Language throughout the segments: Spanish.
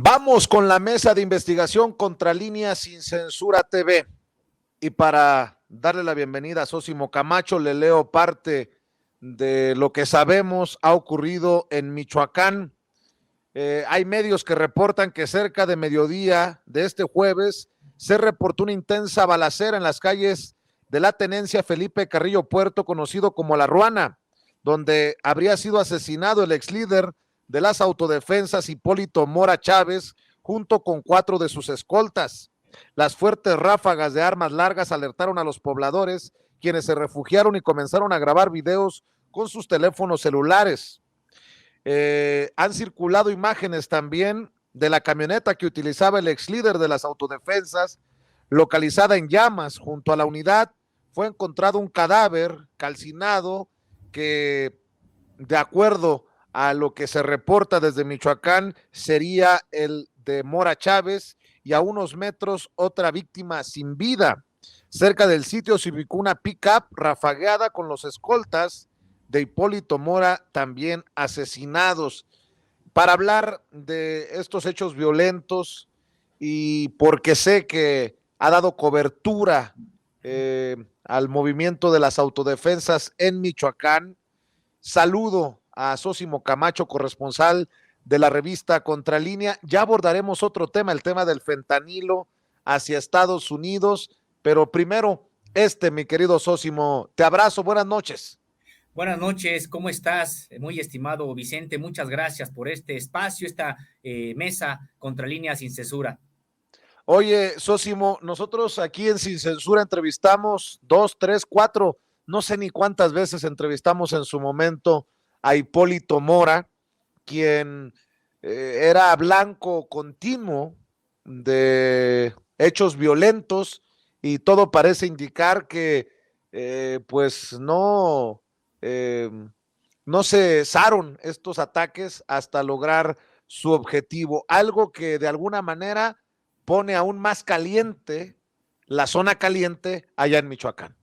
Vamos con la mesa de investigación Contralínea Sin Censura TV. Y para darle la bienvenida a Sósimo Camacho, le leo parte de lo que sabemos ha ocurrido en Michoacán. Hay medios que reportan que cerca de mediodía de este jueves se reportó una intensa balacera en las calles de la tenencia Felipe Carrillo Puerto, conocido como La Ruana, donde habría sido asesinado el ex líder de las autodefensas Hipólito Mora Chávez, junto con 4 de sus escoltas. Las fuertes ráfagas de armas largas alertaron a los pobladores, quienes se refugiaron y comenzaron a grabar videos con sus teléfonos celulares. Han circulado imágenes también de la camioneta que utilizaba el ex líder de las autodefensas, localizada en llamas junto a la unidad. Fue encontrado un cadáver calcinado que, de acuerdo a lo que se reporta desde Michoacán, sería el de Mora Chávez, y a unos metros otra víctima sin vida. Cerca del sitio se ubicó una pick-up rafagueada con los escoltas de Hipólito Mora también asesinados. Para hablar de estos hechos violentos, y porque sé que ha dado cobertura al movimiento de las autodefensas en Michoacán, saludo a Sósimo Camacho, corresponsal de la revista Contralínea. Ya abordaremos otro tema, el tema del fentanilo hacia Estados Unidos, pero primero mi querido Sósimo, te abrazo, buenas noches. Buenas noches, ¿cómo estás? Muy estimado Vicente, muchas gracias por este espacio, esta mesa Contralínea Sin Censura. Oye, Sósimo, nosotros aquí en Sin Censura entrevistamos 2, 3, 4, no sé ni cuántas veces entrevistamos en su momento a Hipólito Mora, quien era blanco continuo de hechos violentos, y todo parece indicar que pues eh, no cesaron estos ataques hasta lograr su objetivo, algo que de alguna manera pone aún más caliente la zona caliente allá en Michoacán.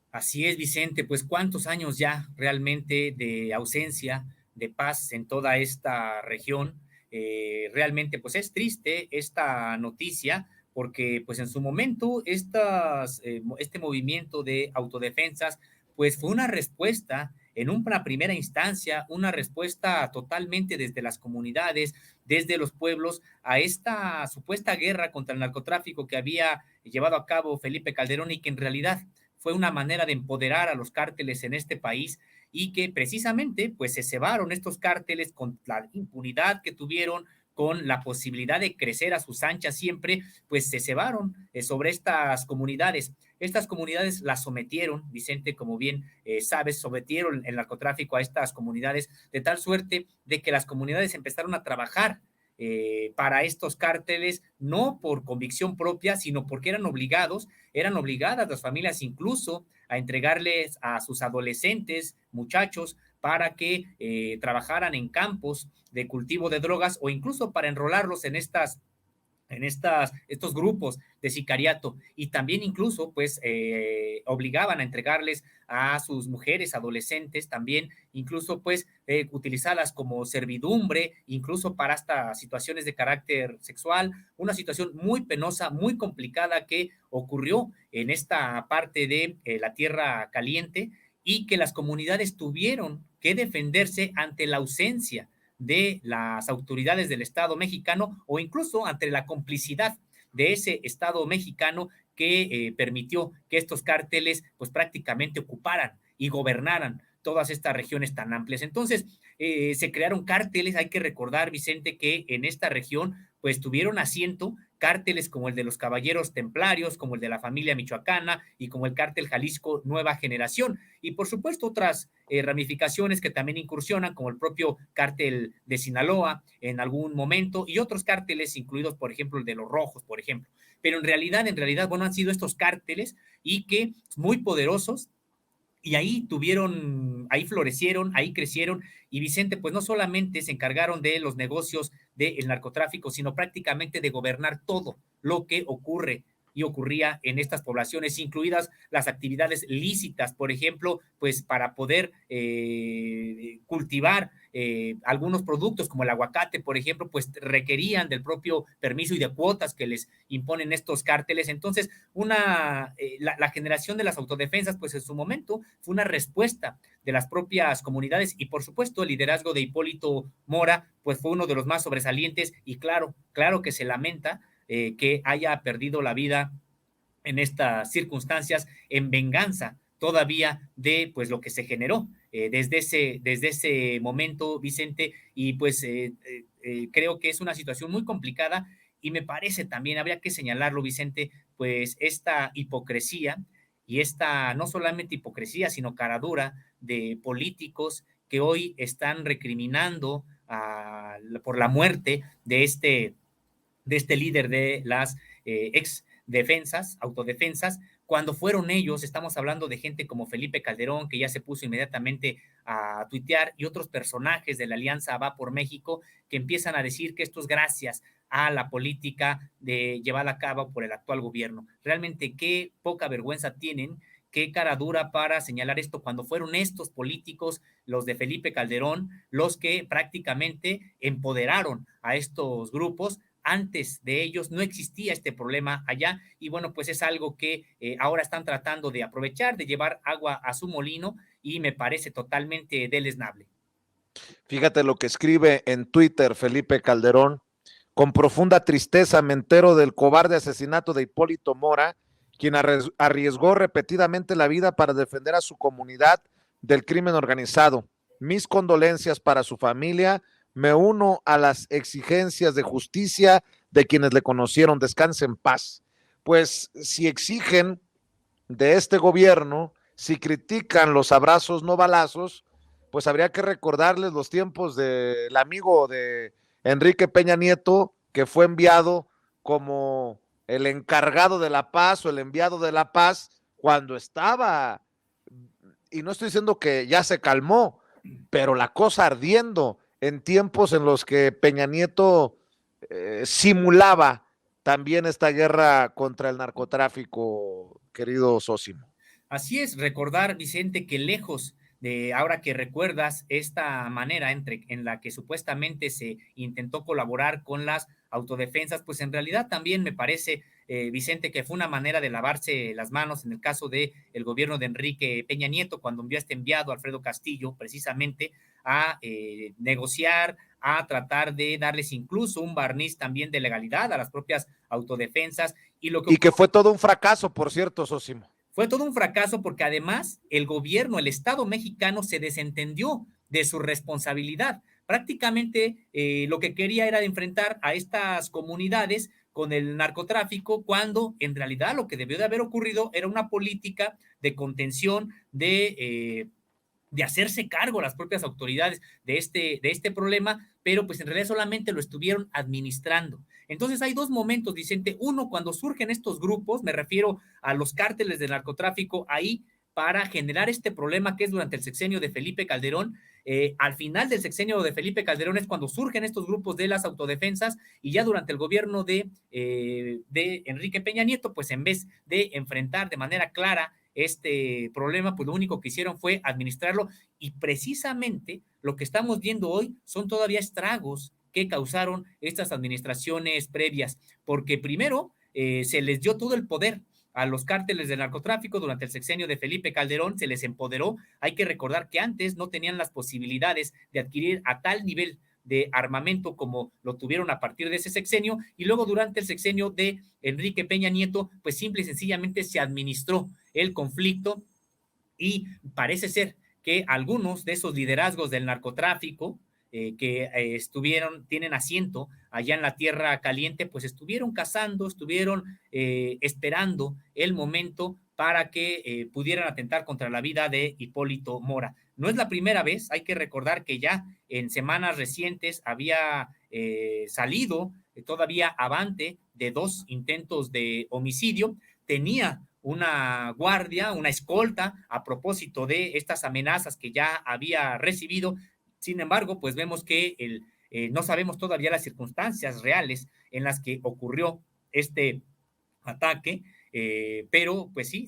Así es, Vicente, pues cuántos años ya realmente de ausencia de paz en toda esta región. Realmente pues es triste esta noticia porque pues en su momento este movimiento de autodefensas pues fue una respuesta en una primera instancia, una respuesta totalmente desde las comunidades, desde los pueblos, a esta supuesta guerra contra el narcotráfico que había llevado a cabo Felipe Calderón y que en realidad fue una manera de empoderar a los cárteles en este país y que precisamente pues se cebaron estos cárteles con la impunidad que tuvieron, con la posibilidad de crecer a sus anchas siempre, pues se cebaron sobre estas comunidades. Estas comunidades las sometieron, Vicente, como bien sabes, sometieron el narcotráfico a estas comunidades de tal suerte de que las comunidades empezaron a trabajar para estos cárteles, no por convicción propia, sino porque eran obligadas las familias incluso a entregarles a sus adolescentes, muchachos, para que trabajaran en campos de cultivo de drogas o incluso para enrolarlos estos grupos de sicariato, y también incluso pues obligaban a entregarles a sus mujeres adolescentes también, incluso pues utilizarlas como servidumbre, incluso para estas situaciones de carácter sexual, una situación muy penosa, muy complicada que ocurrió en esta parte de la Tierra Caliente y que las comunidades tuvieron que defenderse ante la ausencia de las autoridades del Estado mexicano o incluso ante la complicidad de ese Estado mexicano que permitió que estos cárteles pues prácticamente ocuparan y gobernaran todas estas regiones tan amplias. Entonces, se crearon cárteles, hay que recordar, Vicente, que en esta región pues tuvieron asiento cárteles como el de los Caballeros Templarios, como el de la familia michoacana y como el cártel Jalisco Nueva Generación. Y por supuesto otras ramificaciones que también incursionan, como el propio cártel de Sinaloa en algún momento y otros cárteles, incluidos por ejemplo el de los Rojos, por ejemplo. Pero en realidad, bueno, han sido estos cárteles y que muy poderosos, y ahí florecieron, ahí crecieron, y Vicente, pues no solamente se encargaron de los negocios del narcotráfico, sino prácticamente de gobernar todo lo que ocurre y ocurría en estas poblaciones, incluidas las actividades lícitas, por ejemplo, pues para poder cultivar algunos productos como el aguacate, por ejemplo, pues requerían del propio permiso y de cuotas que les imponen estos cárteles. Entonces, la generación de las autodefensas, pues en su momento fue una respuesta de las propias comunidades y por supuesto el liderazgo de Hipólito Mora, pues fue uno de los más sobresalientes y claro que se lamenta que haya perdido la vida en estas circunstancias en venganza todavía de pues lo que se generó desde ese momento, Vicente, y pues creo que es una situación muy complicada y me parece también, habría que señalarlo, Vicente, pues esta hipocresía y esta no solamente hipocresía, sino caradura de políticos que hoy están recriminando por la muerte de este líder de las ex defensas, autodefensas, cuando fueron ellos, estamos hablando de gente como Felipe Calderón, que ya se puso inmediatamente a tuitear, y otros personajes de la Alianza Va por México, que empiezan a decir que esto es gracias a la política de llevar a cabo por el actual gobierno. Realmente qué poca vergüenza tienen, qué cara dura para señalar esto cuando fueron estos políticos, los de Felipe Calderón, los que prácticamente empoderaron a estos grupos. Antes de ellos no existía este problema allá y bueno, pues es algo que ahora están tratando de aprovechar, de llevar agua a su molino y me parece totalmente deleznable. Fíjate lo que escribe en Twitter Felipe Calderón. Con profunda tristeza me entero del cobarde asesinato de Hipólito Mora, quien arriesgó repetidamente la vida para defender a su comunidad del crimen organizado. Mis condolencias para su familia. Me uno a las exigencias de justicia de quienes le conocieron. Descanse en paz. Pues si exigen de este gobierno, si critican los abrazos no balazos, pues habría que recordarles los tiempos del amigo de Enrique Peña Nieto, que fue enviado como el encargado de la paz o el enviado de la paz cuando estaba, y no estoy diciendo que ya se calmó, pero la cosa ardiendo en tiempos en los que Peña Nieto simulaba también esta guerra contra el narcotráfico, querido Sósimo. Así es, recordar, Vicente, que lejos de ahora que recuerdas esta manera en la que supuestamente se intentó colaborar con las autodefensas, pues en realidad también me parece, Vicente, que fue una manera de lavarse las manos en el caso de el gobierno de Enrique Peña Nieto, cuando envió a este enviado, Alfredo Castillo, precisamente a negociar, a tratar de darles incluso un barniz también de legalidad a las propias autodefensas. Y lo que Y que fue todo un fracaso, por cierto, Sósimo. fue todo un fracaso porque además el gobierno, el Estado mexicano se desentendió de su responsabilidad. Prácticamente lo que quería era enfrentar a estas comunidades con el narcotráfico, cuando en realidad lo que debió de haber ocurrido era una política de contención, de hacerse cargo las propias autoridades de este problema, pero pues en realidad solamente lo estuvieron administrando. Entonces hay dos momentos, Vicente. Uno, cuando surgen estos grupos, me refiero a los cárteles de narcotráfico ahí para generar este problema que es durante el sexenio de Felipe Calderón. Al final del sexenio de Felipe Calderón es cuando surgen estos grupos de las autodefensas y ya durante el gobierno de Enrique Peña Nieto, pues en vez de enfrentar de manera clara este problema, pues lo único que hicieron fue administrarlo y precisamente lo que estamos viendo hoy son todavía estragos que causaron estas administraciones previas, porque primero se les dio todo el poder a los cárteles de narcotráfico durante el sexenio de Felipe Calderón, se les empoderó. Hay que recordar que antes no tenían las posibilidades de adquirir a tal nivel de armamento como lo tuvieron a partir de ese sexenio, y luego durante el sexenio de Enrique Peña Nieto, pues simple y sencillamente se administró el conflicto y parece ser que algunos de esos liderazgos del narcotráfico que tienen asiento allá en la Tierra Caliente, pues estuvieron cazando, estuvieron esperando el momento para que pudieran atentar contra la vida de Hipólito Mora. No es la primera vez, hay que recordar que ya en semanas recientes había salido todavía avante de dos intentos de homicidio, tenía una guardia, una escolta a propósito de estas amenazas que ya había recibido. Sin embargo, pues vemos que no sabemos todavía las circunstancias reales en las que ocurrió este ataque, pero pues sí,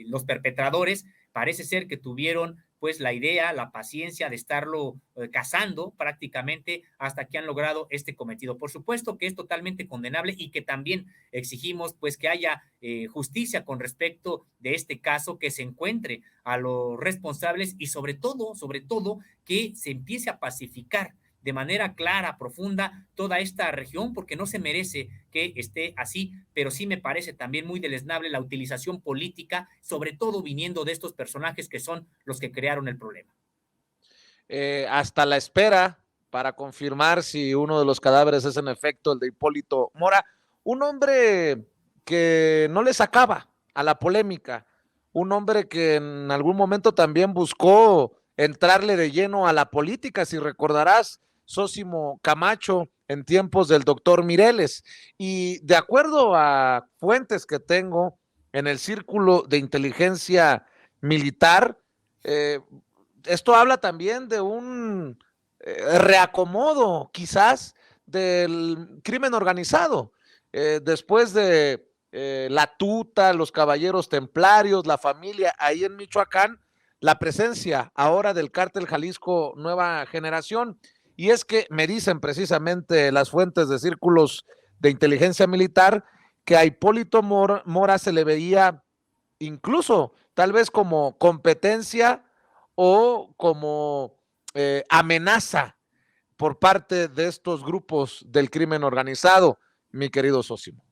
los perpetradores parece ser que tuvieron pues la idea, la paciencia de estarlo cazando prácticamente hasta que han logrado este cometido. Por supuesto que es totalmente condenable y que también exigimos pues que haya justicia con respecto de este caso, que se encuentre a los responsables y sobre todo que se empiece a pacificar de manera clara, profunda, toda esta región, porque no se merece que esté así, pero sí me parece también muy deleznable la utilización política, sobre todo viniendo de estos personajes que son los que crearon el problema. Hasta la espera para confirmar si uno de los cadáveres es en efecto el de Hipólito Mora, un hombre que no le sacaba a la polémica, un hombre que en algún momento también buscó entrarle de lleno a la política, si recordarás, Sósimo Camacho en tiempos del doctor Mireles. Y de acuerdo a fuentes que tengo en el círculo de inteligencia militar, esto habla también de un reacomodo quizás del crimen organizado. Después de la tuta, los caballeros templarios, la familia ahí en Michoacán, la presencia ahora del cártel Jalisco Nueva Generación. Y es que me dicen precisamente las fuentes de círculos de inteligencia militar que a Hipólito Mora se le veía incluso tal vez como competencia o como amenaza por parte de estos grupos del crimen organizado, mi querido Sósimo.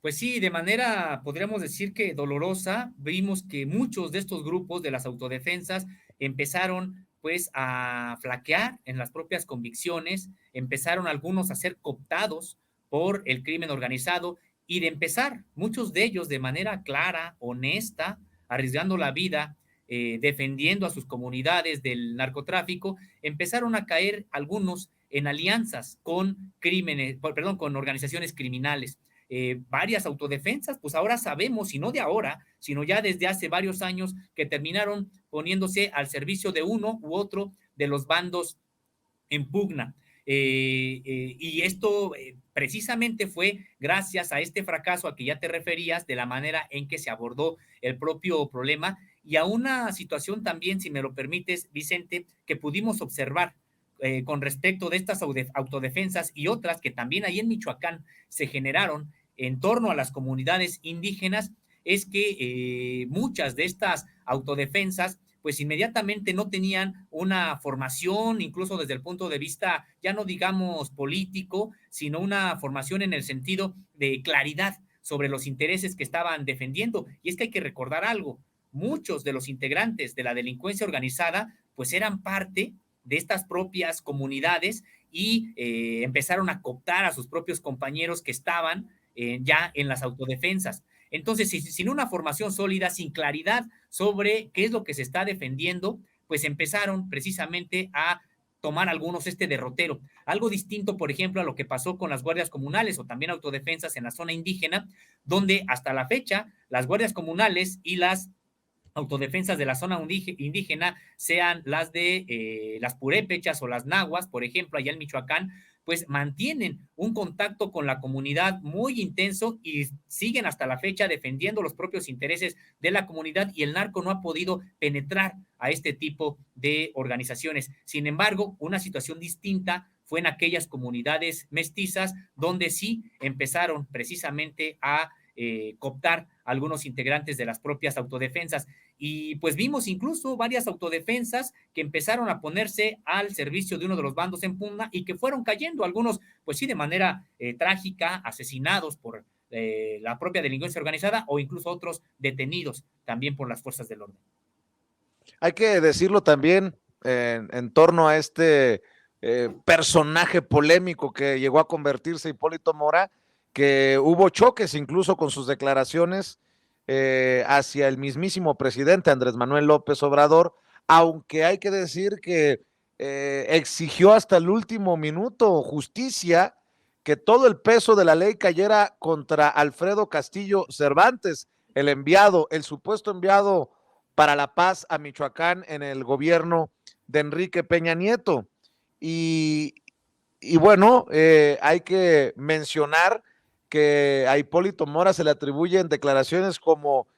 Pues sí, de manera, podríamos decir que dolorosa, vimos que muchos de estos grupos de las autodefensas empezaron pues a flaquear en las propias convicciones, empezaron algunos a ser cooptados por el crimen organizado y de empezar, muchos de ellos de manera clara, honesta, arriesgando la vida, defendiendo a sus comunidades del narcotráfico, empezaron a caer algunos en alianzas con crímenes, perdón, con organizaciones criminales. Varias autodefensas, pues ahora sabemos, y no de ahora, sino ya desde hace varios años, que terminaron poniéndose al servicio de uno u otro de los bandos en pugna. Y esto precisamente fue gracias a este fracaso a que ya te referías, de la manera en que se abordó el propio problema y a una situación también, si me lo permites, Vicente, que pudimos observar con respecto de estas autodefensas y otras que también ahí en Michoacán se generaron en torno a las comunidades indígenas, es que muchas de estas autodefensas pues inmediatamente no tenían una formación, incluso desde el punto de vista, ya no digamos político, sino una formación en el sentido de claridad sobre los intereses que estaban defendiendo. Y es que hay que recordar algo, muchos de los integrantes de la delincuencia organizada pues eran parte de estas propias comunidades y empezaron a cooptar a sus propios compañeros que estaban ya en las autodefensas. Entonces, sin una formación sólida, sin claridad sobre qué es lo que se está defendiendo, pues empezaron precisamente a tomar algunos este derrotero. Algo distinto, por ejemplo, a lo que pasó con las guardias comunales o también autodefensas en la zona indígena, donde hasta la fecha las guardias comunales y las autodefensas de la zona indígena, sean las de las purépechas o las nahuas, por ejemplo, allá en Michoacán, pues mantienen un contacto con la comunidad muy intenso y siguen hasta la fecha defendiendo los propios intereses de la comunidad y el narco no ha podido penetrar a este tipo de organizaciones. Sin embargo, una situación distinta fue en aquellas comunidades mestizas donde sí empezaron precisamente a cooptar algunos integrantes de las propias autodefensas. Y pues vimos incluso varias autodefensas que empezaron a ponerse al servicio de uno de los bandos en pugna y que fueron cayendo, algunos pues sí de manera trágica, asesinados por la propia delincuencia organizada o incluso otros detenidos también por las fuerzas del orden. Hay que decirlo también en torno a este personaje polémico que llegó a convertirse Hipólito Mora, que hubo choques incluso con sus declaraciones hacia el mismísimo presidente Andrés Manuel López Obrador, aunque hay que decir que exigió hasta el último minuto justicia, que todo el peso de la ley cayera contra Alfredo Castillo Cervantes, el enviado, el supuesto enviado para la paz a Michoacán en el gobierno de Enrique Peña Nieto. Y bueno, hay que mencionar que a Hipólito Mora se le atribuyen declaraciones como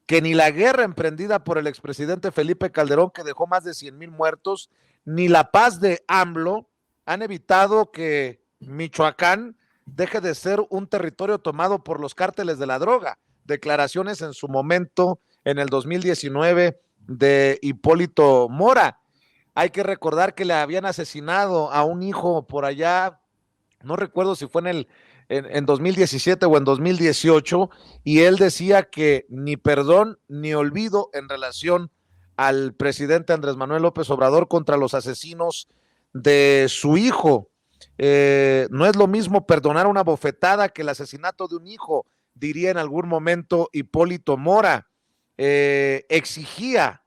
que ni la guerra emprendida por el expresidente Felipe Calderón, que dejó más de 100,000 muertos, ni la paz de AMLO han evitado que Michoacán deje de ser un territorio tomado por los cárteles de la droga. Declaraciones en su momento, en el 2019, de Hipólito Mora. Hay que recordar que le habían asesinado a un hijo por allá, no recuerdo si fue en 2017 o en 2018, y él decía que ni perdón ni olvido en relación al presidente Andrés Manuel López Obrador contra los asesinos de su hijo. No es lo mismo perdonar una bofetada que el asesinato de un hijo, diría en algún momento Hipólito Mora. Exigía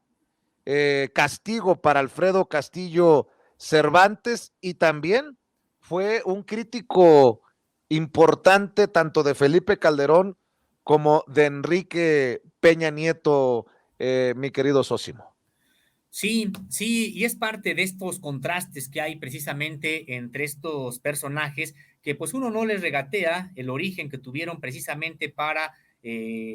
castigo para Alfredo Castillo Cervantes, y también fue un crítico importante tanto de Felipe Calderón como de Enrique Peña Nieto, mi querido Sósimo. Sí, sí, y es parte de estos contrastes que hay precisamente entre estos personajes, que pues uno no les regatea el origen que tuvieron precisamente para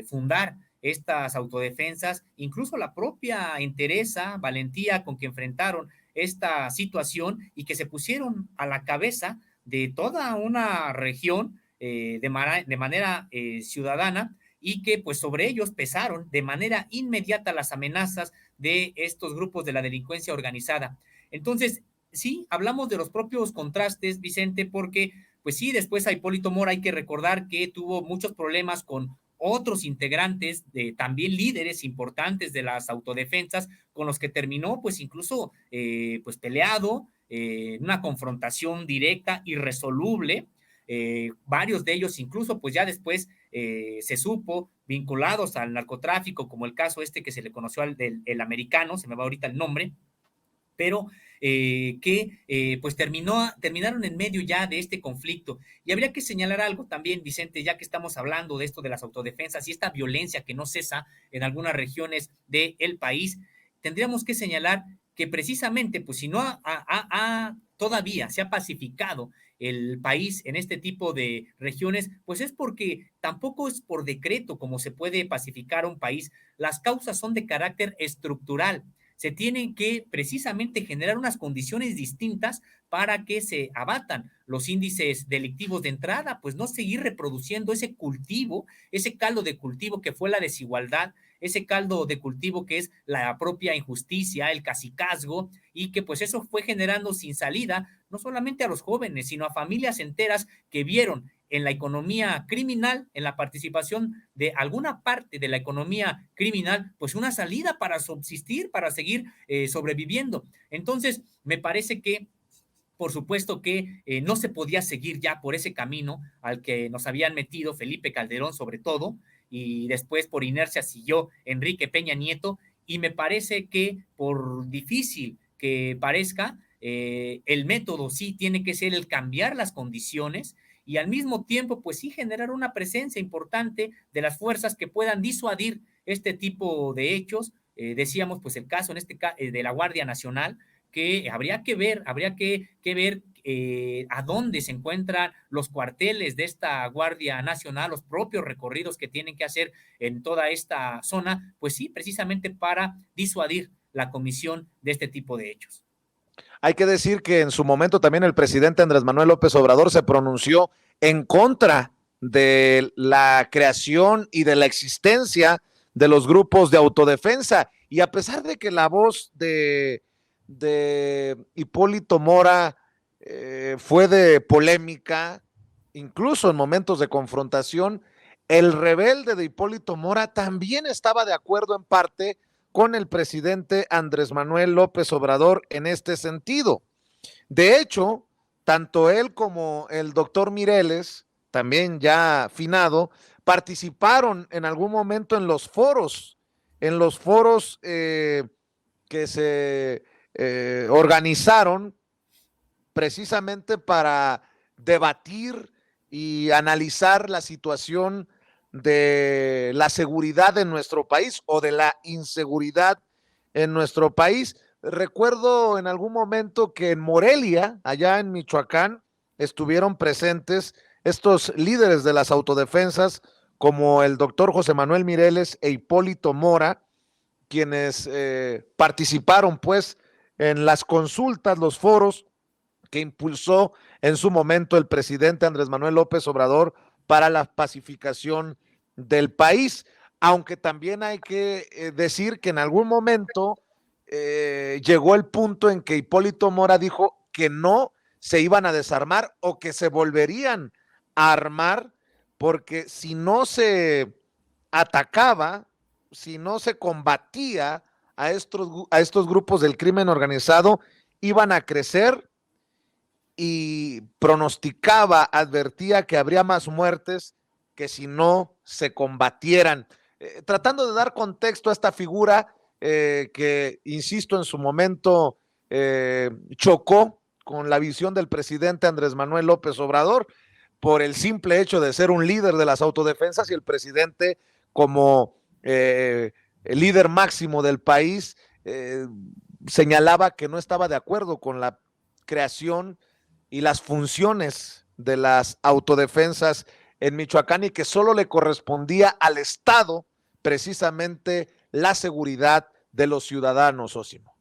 fundar estas autodefensas, incluso la propia entereza, valentía con que enfrentaron esta situación y que se pusieron a la cabeza de toda una región de manera ciudadana, y que pues sobre ellos pesaron de manera inmediata las amenazas de estos grupos de la delincuencia organizada. Entonces, sí, hablamos de los propios contrastes, Vicente, porque pues sí, después a Hipólito Mora hay que recordar que tuvo muchos problemas con otros integrantes, también líderes importantes de las autodefensas, con los que terminó pues incluso pues peleado, una confrontación directa, irresoluble. Varios de ellos incluso pues ya después se supo vinculados al narcotráfico, como el caso este que se le conoció al del el americano, se me va ahorita el nombre, pero pues terminaron en medio ya de este conflicto. Y habría que señalar algo también, Vicente, ya que estamos hablando de esto de las autodefensas y esta violencia que no cesa en algunas regiones del país, tendríamos que señalar que precisamente, pues si no todavía se ha pacificado el país en este tipo de regiones, pues es porque tampoco es por decreto como se puede pacificar un país. Las causas son de carácter estructural. Se tienen que precisamente generar unas condiciones distintas para que se abatan los índices delictivos de entrada, pues no seguir reproduciendo ese cultivo, ese caldo de cultivo que fue la desigualdad, ese caldo de cultivo que es la propia injusticia, el cacicazgo, y que pues eso fue generando sin salida, no solamente a los jóvenes, sino a familias enteras que vieron en la economía criminal, en la participación de alguna parte de la economía criminal, pues una salida para subsistir, para seguir sobreviviendo. Entonces, me parece que por supuesto que no se podía seguir ya por ese camino al que nos habían metido Felipe Calderón sobre todo, y después por inercia siguió Enrique Peña Nieto, y me parece que por difícil que parezca, el método sí tiene que ser el cambiar las condiciones y al mismo tiempo, pues sí, generar una presencia importante de las fuerzas que puedan disuadir este tipo de hechos. Decíamos, pues el caso en este caso de la Guardia Nacional, que habría que ver a dónde se encuentran los cuarteles de esta Guardia Nacional, los propios recorridos que tienen que hacer en toda esta zona, pues sí, precisamente para disuadir la comisión de este tipo de hechos. Hay que decir que en su momento también el presidente Andrés Manuel López Obrador se pronunció en contra de la creación y de la existencia de los grupos de autodefensa. Y a pesar de que la voz de Hipólito Mora fue de polémica, incluso en momentos de confrontación, el rebelde de Hipólito Mora también estaba de acuerdo en parte con el presidente Andrés Manuel López Obrador en este sentido. De hecho, tanto él como el doctor Mireles, también ya finado, participaron en algún momento en los foros que se organizaron precisamente para debatir y analizar la situación de la seguridad en nuestro país o de la inseguridad en nuestro país. Recuerdo en algún momento que en Morelia, allá en Michoacán, estuvieron presentes estos líderes de las autodefensas como el doctor José Manuel Mireles e Hipólito Mora, quienes participaron pues en las consultas, los foros que impulsó en su momento el presidente Andrés Manuel López Obrador para la pacificación del país, aunque también hay que decir que en algún momento llegó el punto en que Hipólito Mora dijo que no se iban a desarmar o que se volverían a armar, porque si no se atacaba, si no se combatía a estos grupos del crimen organizado, iban a crecer, y pronosticaba, advertía que habría más muertes que si no se combatieran. Tratando de dar contexto a esta figura que, insisto, en su momento chocó con la visión del presidente Andrés Manuel López Obrador por el simple hecho de ser un líder de las autodefensas, y el presidente como el líder máximo del país señalaba que no estaba de acuerdo con la creación y las funciones de las autodefensas en Michoacán, y que solo le correspondía al Estado precisamente la seguridad de los ciudadanos, Osimo.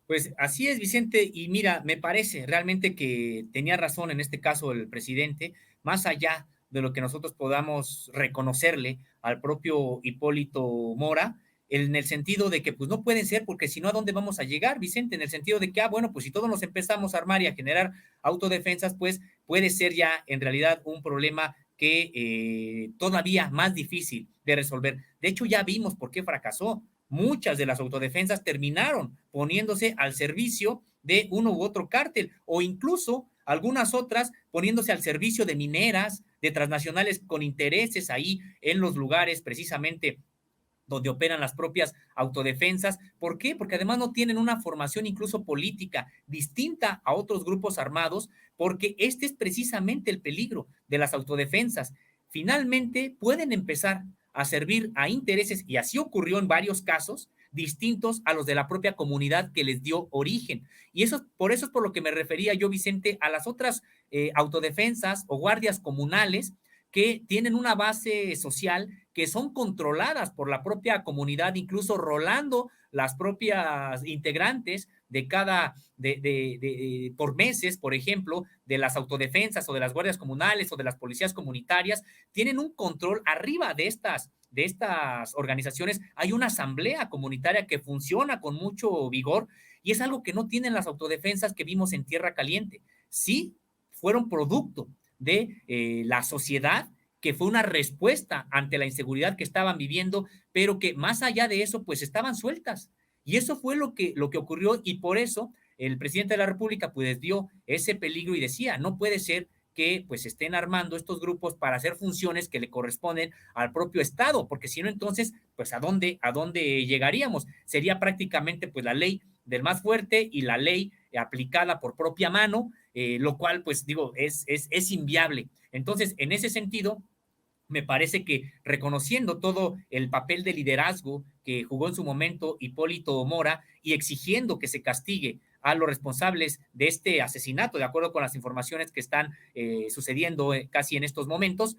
Pues así es, Vicente, y mira, me parece realmente que tenía razón en este caso el presidente, más allá de lo que nosotros podamos reconocerle al propio Hipólito Mora, en el sentido de que pues no pueden ser, porque si no, ¿a dónde vamos a llegar, Vicente? En el sentido de que, bueno, pues si todos nos empezamos a armar y a generar autodefensas, pues puede ser ya en realidad un problema que todavía más difícil de resolver. De hecho, ya vimos por qué fracasó. Muchas de las autodefensas terminaron poniéndose al servicio de uno u otro cártel, o incluso algunas otras poniéndose al servicio de mineras, de transnacionales con intereses ahí en los lugares precisamente donde operan las propias autodefensas. ¿Por qué? Porque además no tienen una formación incluso política distinta a otros grupos armados, porque este es precisamente el peligro de las autodefensas. Finalmente pueden empezar a servir a intereses, y así ocurrió en varios casos, distintos a los de la propia comunidad que les dio origen. Y por eso es por lo que me refería yo, Vicente, a las otras autodefensas o guardias comunales que tienen una base social, que son controladas por la propia comunidad, incluso rolando las propias integrantes de por meses, por ejemplo, de las autodefensas o de las guardias comunales o de las policías comunitarias, tienen un control arriba de estas organizaciones. Hay una asamblea comunitaria que funciona con mucho vigor, y es algo que no tienen las autodefensas que vimos en Tierra Caliente. Sí, fueron producto de la sociedad, que fue una respuesta ante la inseguridad que estaban viviendo, pero que más allá de eso, pues estaban sueltas. Y eso fue lo que ocurrió, y por eso el presidente de la República pues dio ese peligro y decía, no puede ser que pues estén armando estos grupos para hacer funciones que le corresponden al propio Estado, porque si no, entonces, pues ¿a dónde llegaríamos? Sería prácticamente pues la ley del más fuerte y la ley aplicada por propia mano, lo cual pues digo, es inviable. Entonces, en ese sentido, me parece que reconociendo todo el papel de liderazgo que jugó en su momento Hipólito Mora, y exigiendo que se castigue a los responsables de este asesinato, de acuerdo con las informaciones que están sucediendo casi en estos momentos,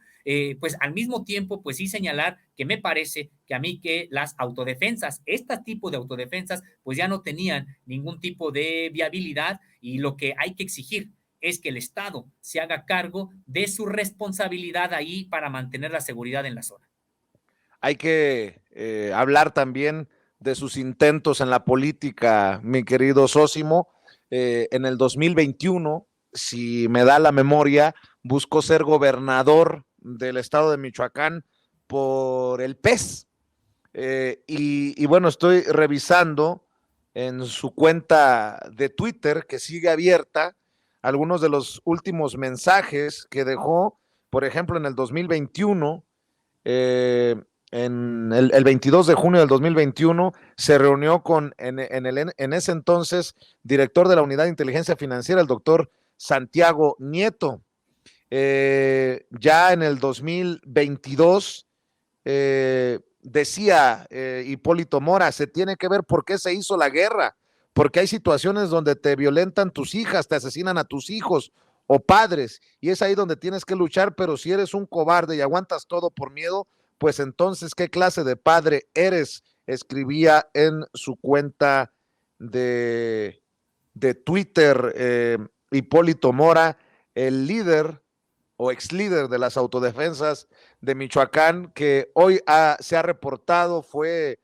pues al mismo tiempo, pues sí señalar que me parece que a mí que las autodefensas, este tipo de autodefensas, pues ya no tenían ningún tipo de viabilidad, y lo que hay que exigir es que el Estado se haga cargo de su responsabilidad ahí para mantener la seguridad en la zona. Hay que hablar también de sus intentos en la política, mi querido Sósimo. En el 2021, si me da la memoria, buscó ser gobernador del estado de Michoacán por el PES. Y bueno, estoy revisando en su cuenta de Twitter, que sigue abierta, algunos de los últimos mensajes que dejó. Por ejemplo, en el 2021, en el 22 de junio del 2021, se reunió con en ese entonces director de la Unidad de Inteligencia Financiera, el doctor Santiago Nieto. Ya en el 2022 decía Hipólito Mora, se tiene que ver por qué se hizo la guerra, porque hay situaciones donde te violentan tus hijas, te asesinan a tus hijos o padres, y es ahí donde tienes que luchar, pero si eres un cobarde y aguantas todo por miedo, pues entonces, ¿qué clase de padre eres? Escribía en su cuenta de Twitter Hipólito Mora, el líder o ex líder de las autodefensas de Michoacán, que hoy se ha reportado fue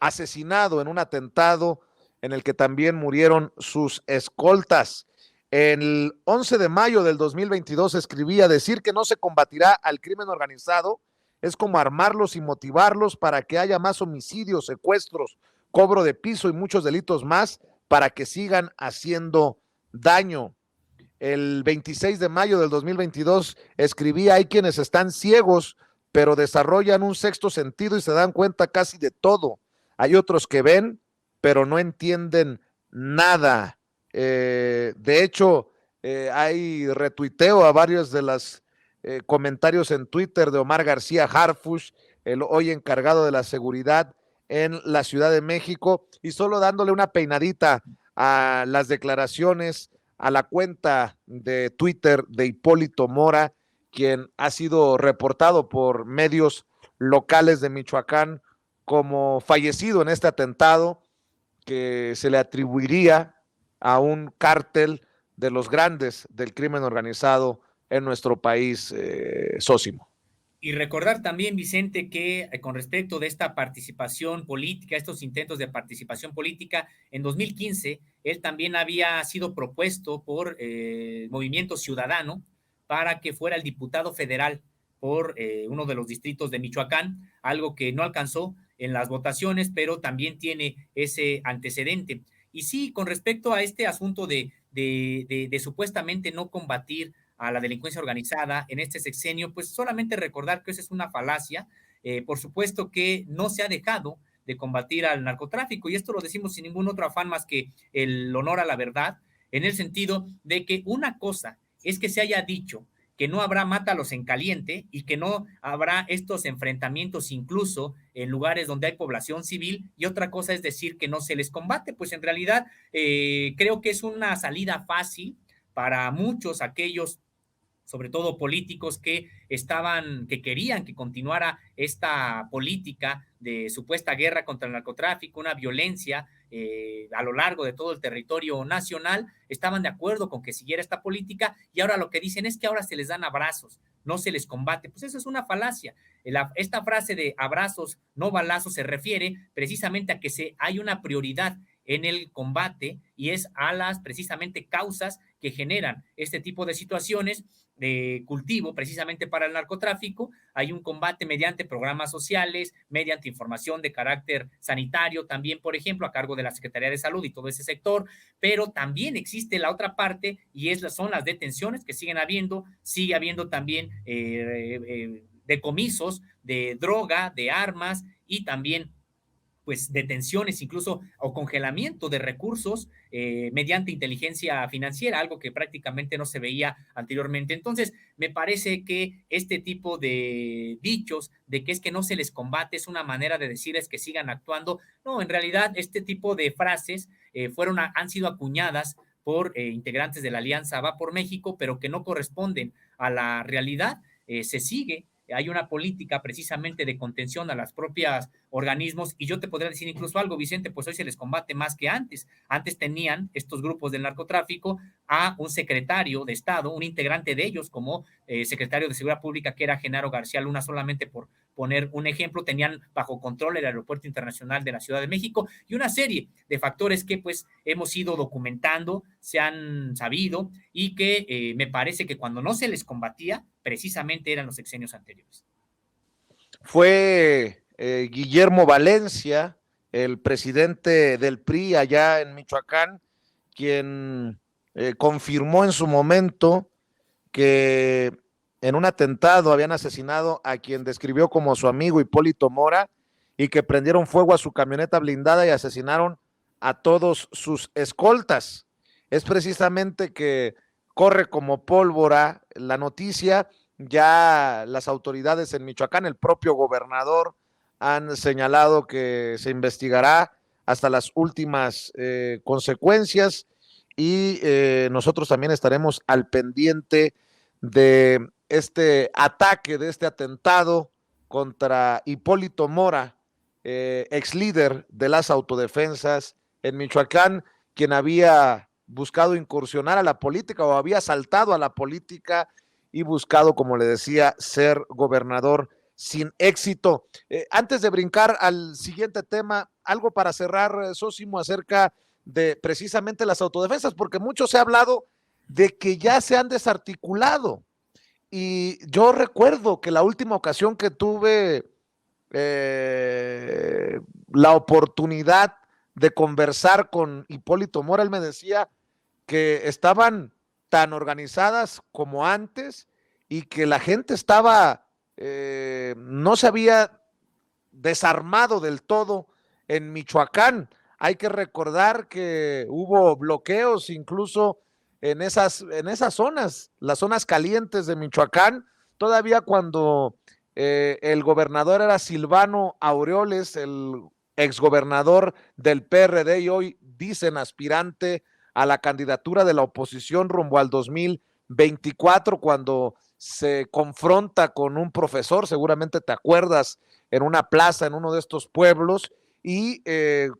asesinado en un atentado en el que también murieron sus escoltas. El 11 de mayo del 2022 escribía: decir que no se combatirá al crimen organizado es como armarlos y motivarlos para que haya más homicidios, secuestros, cobro de piso y muchos delitos más para que sigan haciendo daño. El 26 de mayo del 2022 escribía: hay quienes están ciegos, pero desarrollan un sexto sentido y se dan cuenta casi de todo. Hay otros que ven, pero no entienden nada. De hecho, hay retuiteo a varios de los comentarios en Twitter de Omar García Harfuch, el hoy encargado de la seguridad en la Ciudad de México, y solo dándole una peinadita a las declaraciones, a la cuenta de Twitter de Hipólito Mora, quien ha sido reportado por medios locales de Michoacán como fallecido en este atentado que se le atribuiría a un cártel de los grandes del crimen organizado en nuestro país, Sósimo. Y recordar también, Vicente, que con respecto de esta participación política, estos intentos de participación política, en 2015 él también había sido propuesto por Movimiento Ciudadano para que fuera el diputado federal por uno de los distritos de Michoacán, algo que no alcanzó en las votaciones, pero también tiene ese antecedente. Y sí, con respecto a este asunto de supuestamente no combatir a la delincuencia organizada en este sexenio, pues solamente recordar que esa es una falacia. Por supuesto que no se ha dejado de combatir al narcotráfico, y esto lo decimos sin ningún otro afán más que el honor a la verdad, en el sentido de que una cosa es que se haya dicho que no habrá mátalos en caliente y que no habrá estos enfrentamientos incluso en lugares donde hay población civil, y otra cosa es decir que no se les combate. Pues en realidad creo que es una salida fácil para muchos aquellos, sobre todo políticos que querían que continuara esta política de supuesta guerra contra el narcotráfico, una violencia a lo largo de todo el territorio nacional. Estaban de acuerdo con que siguiera esta política, y ahora lo que dicen es que ahora se les dan abrazos, no se les combate. Pues eso es una falacia. Esta frase de abrazos, no balazos, se refiere precisamente a que hay una prioridad en el combate, y es a las precisamente causas que generan este tipo de situaciones de cultivo precisamente para el narcotráfico. Hay un combate mediante programas sociales, mediante información de carácter sanitario también, por ejemplo, a cargo de la Secretaría de Salud y todo ese sector, pero también existe la otra parte, y son las detenciones que siguen habiendo. Sigue habiendo también decomisos de droga, de armas, y también pues detenciones incluso o congelamiento de recursos mediante inteligencia financiera, algo que prácticamente no se veía anteriormente. Entonces, me parece que este tipo de dichos de que es que no se les combate es una manera de decirles que sigan actuando. No, en realidad este tipo de frases han sido acuñadas por integrantes de la Alianza Va por México, pero que no corresponden a la realidad. Se sigue, hay una política precisamente de contención a las propias organismos, y yo te podría decir incluso algo, Vicente, pues hoy se les combate más que antes. Antes tenían estos grupos del narcotráfico a un secretario de Estado, un integrante de ellos como secretario de Seguridad Pública, que era Genaro García Luna, solamente por poner un ejemplo. Tenían bajo control el Aeropuerto Internacional de la Ciudad de México, y una serie de factores que pues hemos ido documentando, se han sabido, y que me parece que cuando no se les combatía, precisamente eran los sexenios anteriores. Fue Guillermo Valencia, el presidente del PRI allá en Michoacán, quien confirmó en su momento que en un atentado habían asesinado a quien describió como su amigo Hipólito Mora, y que prendieron fuego a su camioneta blindada y asesinaron a todos sus escoltas. Es precisamente que corre como pólvora la noticia. Ya las autoridades en Michoacán, el propio gobernador, han señalado que se investigará hasta las últimas consecuencias, y nosotros también estaremos al pendiente de este ataque, de este atentado contra Hipólito Mora, ex líder de las autodefensas en Michoacán, quien había buscado incursionar a la política o había saltado a la política y buscado, como le decía, ser gobernador sin éxito. Antes de brincar al siguiente tema, algo para cerrar, Sósimo, acerca de precisamente las autodefensas, porque mucho se ha hablado de que ya se han desarticulado. Y yo recuerdo que la última ocasión que tuve la oportunidad de conversar con Hipólito Mora, él me decía que estaban tan organizadas como antes y que la gente estaba, no se había desarmado del todo en Michoacán. Hay que recordar que hubo bloqueos incluso en esas zonas, las zonas calientes de Michoacán, todavía cuando el gobernador era Silvano Aureoles, el exgobernador del PRD y hoy dicen aspirante a la candidatura de la oposición rumbo al 2024, cuando se confronta con un profesor, seguramente te acuerdas, en una plaza en uno de estos pueblos, y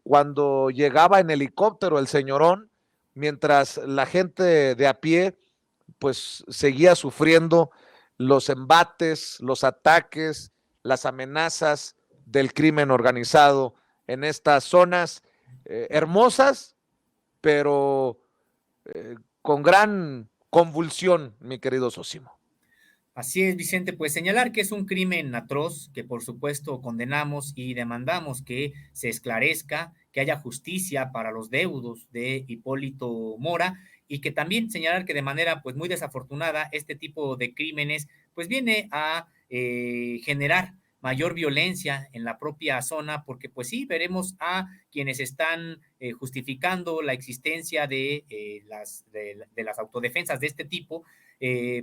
cuando llegaba en helicóptero el señorón, mientras la gente de a pie pues seguía sufriendo los embates, los ataques, las amenazas del crimen organizado en estas zonas hermosas, pero con gran convulsión, mi querido Sósimo. Así es, Vicente, pues señalar que es un crimen atroz, que por supuesto condenamos y demandamos que se esclarezca, que haya justicia para los deudos de Hipólito Mora, y que también señalar que de manera pues muy desafortunada este tipo de crímenes pues viene a generar mayor violencia en la propia zona, porque pues sí, veremos a quienes están justificando la existencia de las autodefensas de este tipo,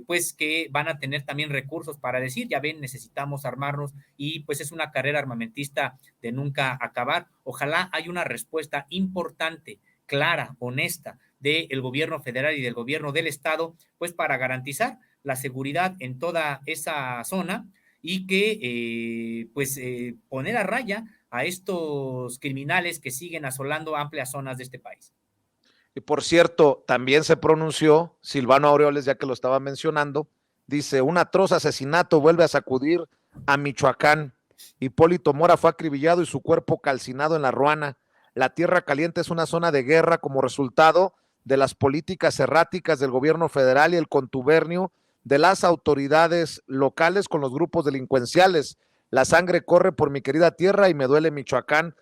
pues que van a tener también recursos para decir, ya ven, necesitamos armarnos, y pues es una carrera armamentista de nunca acabar. Ojalá haya una respuesta importante, clara, honesta del gobierno federal y del gobierno del estado, pues para garantizar la seguridad en toda esa zona y que poner a raya a estos criminales que siguen asolando amplias zonas de este país. Y por cierto, también se pronunció Silvano Aureoles, ya que lo estaba mencionando, dice, un atroz asesinato vuelve a sacudir a Michoacán. Hipólito Mora fue acribillado y su cuerpo calcinado en la Ruana. La Tierra Caliente es una zona de guerra como resultado de las políticas erráticas del gobierno federal y el contubernio de las autoridades locales con los grupos delincuenciales. La sangre corre por mi querida tierra y me duele Michoacán.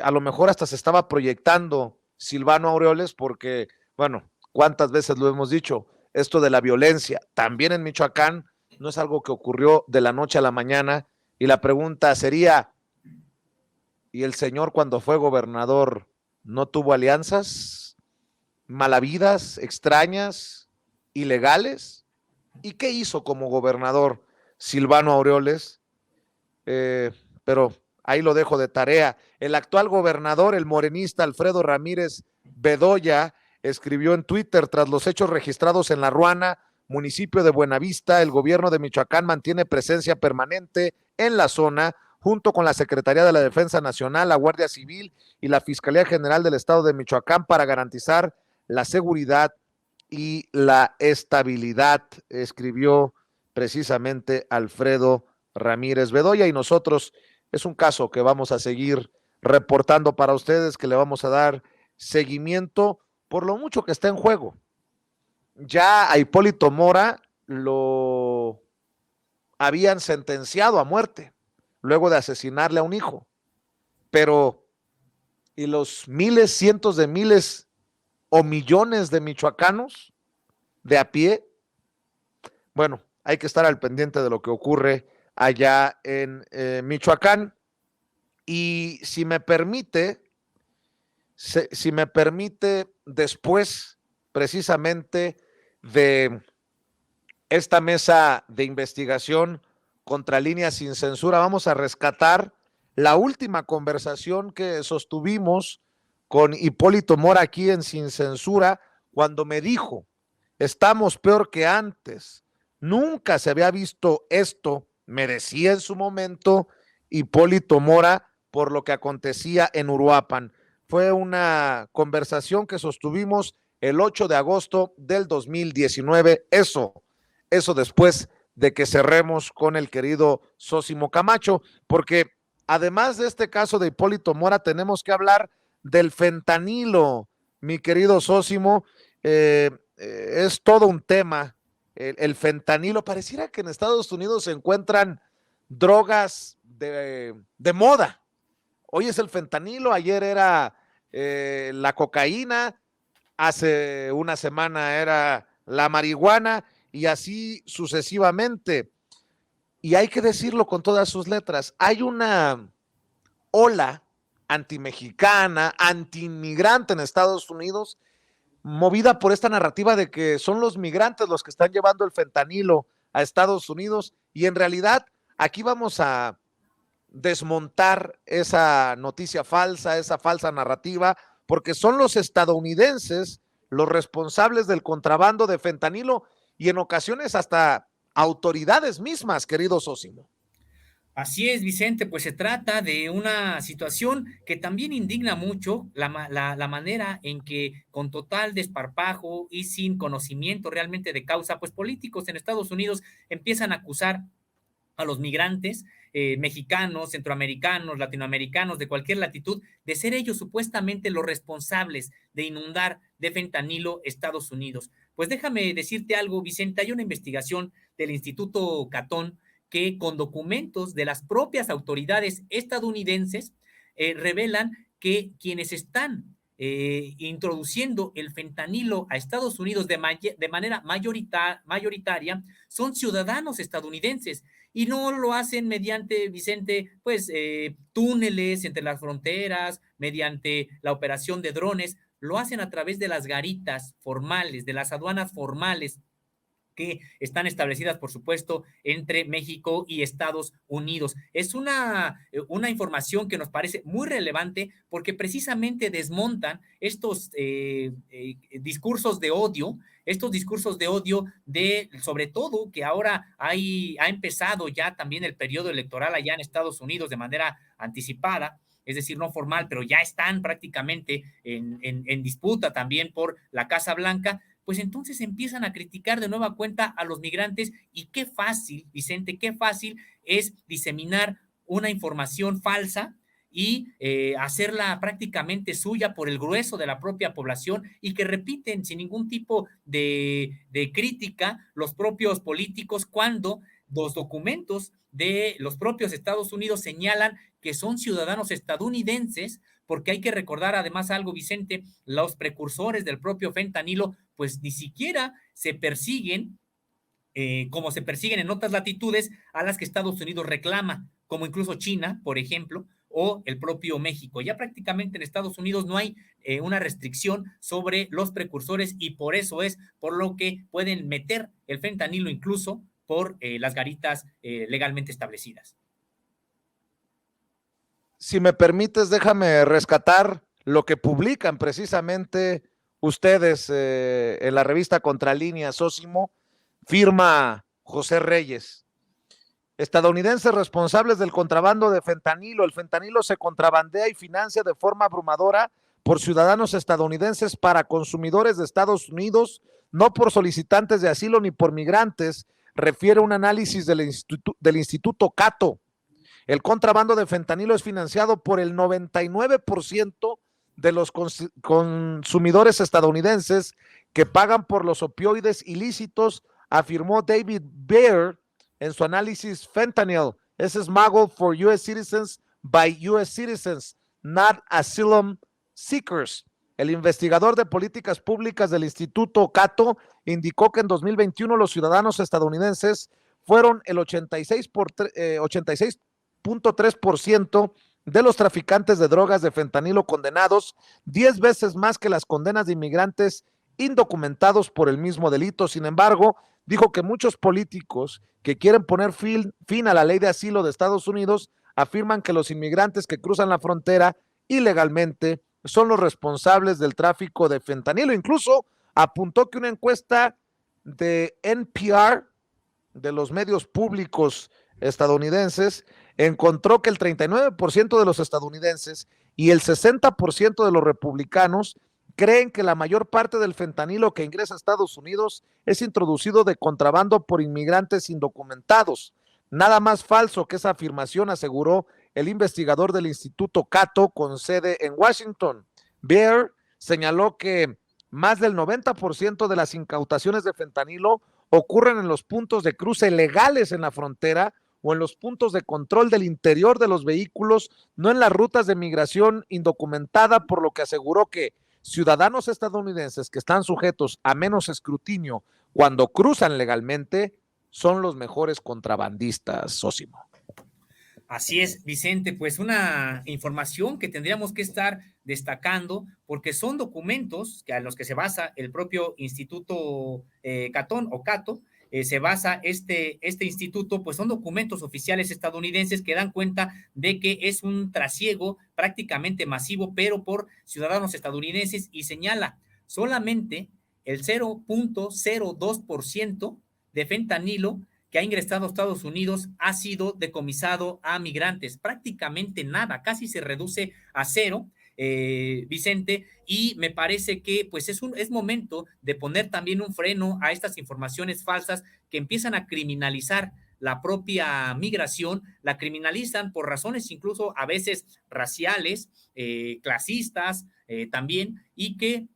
A lo mejor hasta se estaba proyectando Silvano Aureoles porque, bueno, cuántas veces lo hemos dicho, esto de la violencia también en Michoacán no es algo que ocurrió de la noche a la mañana, y la pregunta sería, ¿y el señor cuando fue gobernador no tuvo alianzas malavidas, extrañas, ilegales? ¿Y qué hizo como gobernador Silvano Aureoles? Pero ahí lo dejo de tarea. El actual gobernador, el morenista Alfredo Ramírez Bedoya, escribió en Twitter, tras los hechos registrados en La Ruana, municipio de Buenavista, el gobierno de Michoacán mantiene presencia permanente en la zona, junto con la Secretaría de la Defensa Nacional, la Guardia Civil y la Fiscalía General del Estado de Michoacán para garantizar la seguridad y la estabilidad, escribió precisamente Alfredo Ramírez Bedoya, y nosotros es un caso que vamos a seguir reportando para ustedes, que le vamos a dar seguimiento por lo mucho que está en juego. Ya a Hipólito Mora lo habían sentenciado a muerte luego de asesinarle a un hijo, pero ¿y los miles, cientos de miles o millones de michoacanos de a pie? Bueno, hay que estar al pendiente de lo que ocurre allá en Michoacán. Y si me permite, después precisamente de esta mesa de investigación contra Líneas Sin Censura, vamos a rescatar la última conversación que sostuvimos con Hipólito Mora aquí en Sin Censura, cuando me dijo, estamos peor que antes, nunca se había visto esto merecía en su momento Hipólito Mora por lo que acontecía en Uruapan. Fue una conversación que sostuvimos el 8 de agosto del 2019, eso después de que cerremos con el querido Sósimo Camacho, porque además de este caso de Hipólito Mora, tenemos que hablar del fentanilo, mi querido Sósimo. Es todo un tema. El fentanilo, pareciera que en Estados Unidos se encuentran drogas de moda. Hoy es el fentanilo, ayer era la cocaína, hace una semana era la marihuana y así sucesivamente. Y hay que decirlo con todas sus letras, hay una ola antimexicana, antiinmigrante en Estados Unidos, movida por esta narrativa de que son los migrantes los que están llevando el fentanilo a Estados Unidos, y en realidad aquí vamos a desmontar esa noticia falsa, esa falsa narrativa, porque son los estadounidenses los responsables del contrabando de fentanilo y en ocasiones hasta autoridades mismas, querido Sósimo. Así es, Vicente, pues se trata de una situación que también indigna mucho la manera en que con total desparpajo y sin conocimiento realmente de causa, pues políticos en Estados Unidos empiezan a acusar a los migrantes mexicanos, centroamericanos, latinoamericanos, de cualquier latitud, de ser ellos supuestamente los responsables de inundar de fentanilo Estados Unidos. Pues déjame decirte algo, Vicente, hay una investigación del Instituto Catón que con documentos de las propias autoridades estadounidenses revelan que quienes están introduciendo el fentanilo a Estados Unidos de manera mayoritaria son ciudadanos estadounidenses y no lo hacen mediante, Vicente, pues túneles entre las fronteras, mediante la operación de drones, lo hacen a través de las garitas formales, de las aduanas formales que están establecidas, por supuesto, entre México y Estados Unidos. Es una información que nos parece muy relevante porque precisamente desmontan estos discursos de odio, sobre todo que ahora ha empezado ya también el periodo electoral allá en Estados Unidos de manera anticipada, es decir, no formal, pero ya están prácticamente en disputa también por la Casa Blanca. Pues entonces empiezan a criticar de nueva cuenta a los migrantes y qué fácil, Vicente, qué fácil es diseminar una información falsa y hacerla prácticamente suya por el grueso de la propia población y que repiten sin ningún tipo de crítica los propios políticos cuando los documentos de los propios Estados Unidos señalan que son ciudadanos estadounidenses, porque hay que recordar además algo, Vicente, los precursores del propio fentanilo, pues ni siquiera se persiguen como se persiguen en otras latitudes a las que Estados Unidos reclama, como incluso China, por ejemplo, o el propio México. Ya prácticamente en Estados Unidos no hay una restricción sobre los precursores y por eso es por lo que pueden meter el fentanilo incluso por las garitas legalmente establecidas. Si me permites, déjame rescatar lo que publican precisamente ustedes en la revista Contralínea, Sósimo, firma José Reyes. Estadounidenses responsables del contrabando de fentanilo. El fentanilo se contrabandea y financia de forma abrumadora por ciudadanos estadounidenses para consumidores de Estados Unidos, no por solicitantes de asilo ni por migrantes, refiere un análisis del Instituto Cato. El contrabando de fentanilo es financiado por el 99% de los consumidores estadounidenses que pagan por los opioides ilícitos, afirmó David Baer en su análisis. Fentanyl es smuggled for U.S. citizens by U.S. citizens, not asylum seekers. El investigador de políticas públicas del Instituto Cato indicó que en 2021 los ciudadanos estadounidenses fueron el 86.3% de los traficantes de drogas de fentanilo condenados, 10 veces más que las condenas de inmigrantes indocumentados por el mismo delito. Sin embargo, dijo que muchos políticos que quieren poner fin a la ley de asilo de Estados Unidos afirman que los inmigrantes que cruzan la frontera ilegalmente son los responsables del tráfico de fentanilo. Incluso apuntó que una encuesta de NPR, de los medios públicos estadounidenses, encontró que el 39% de los estadounidenses y el 60% de los republicanos creen que la mayor parte del fentanilo que ingresa a Estados Unidos es introducido de contrabando por inmigrantes indocumentados. Nada más falso que esa afirmación, aseguró el investigador del Instituto Cato con sede en Washington. Bear señaló que más del 90% de las incautaciones de fentanilo ocurren en los puntos de cruce legales en la frontera o en los puntos de control del interior de los vehículos, no en las rutas de migración indocumentada, por lo que aseguró que ciudadanos estadounidenses que están sujetos a menos escrutinio cuando cruzan legalmente son los mejores contrabandistas, Sósimo. Así es, Vicente, pues una información que tendríamos que estar destacando porque son documentos que a los que se basa el propio Instituto Catón o Cato, se basa este instituto, pues son documentos oficiales estadounidenses que dan cuenta de que es un trasiego prácticamente masivo, pero por ciudadanos estadounidenses, y señala solamente el 0.02% de fentanilo que ha ingresado a Estados Unidos ha sido decomisado a migrantes. Prácticamente nada, casi se reduce a cero, Vicente, y me parece que pues es momento de poner también un freno a estas informaciones falsas que empiezan a criminalizar la propia migración, la criminalizan por razones incluso a veces raciales, clasistas también, y que,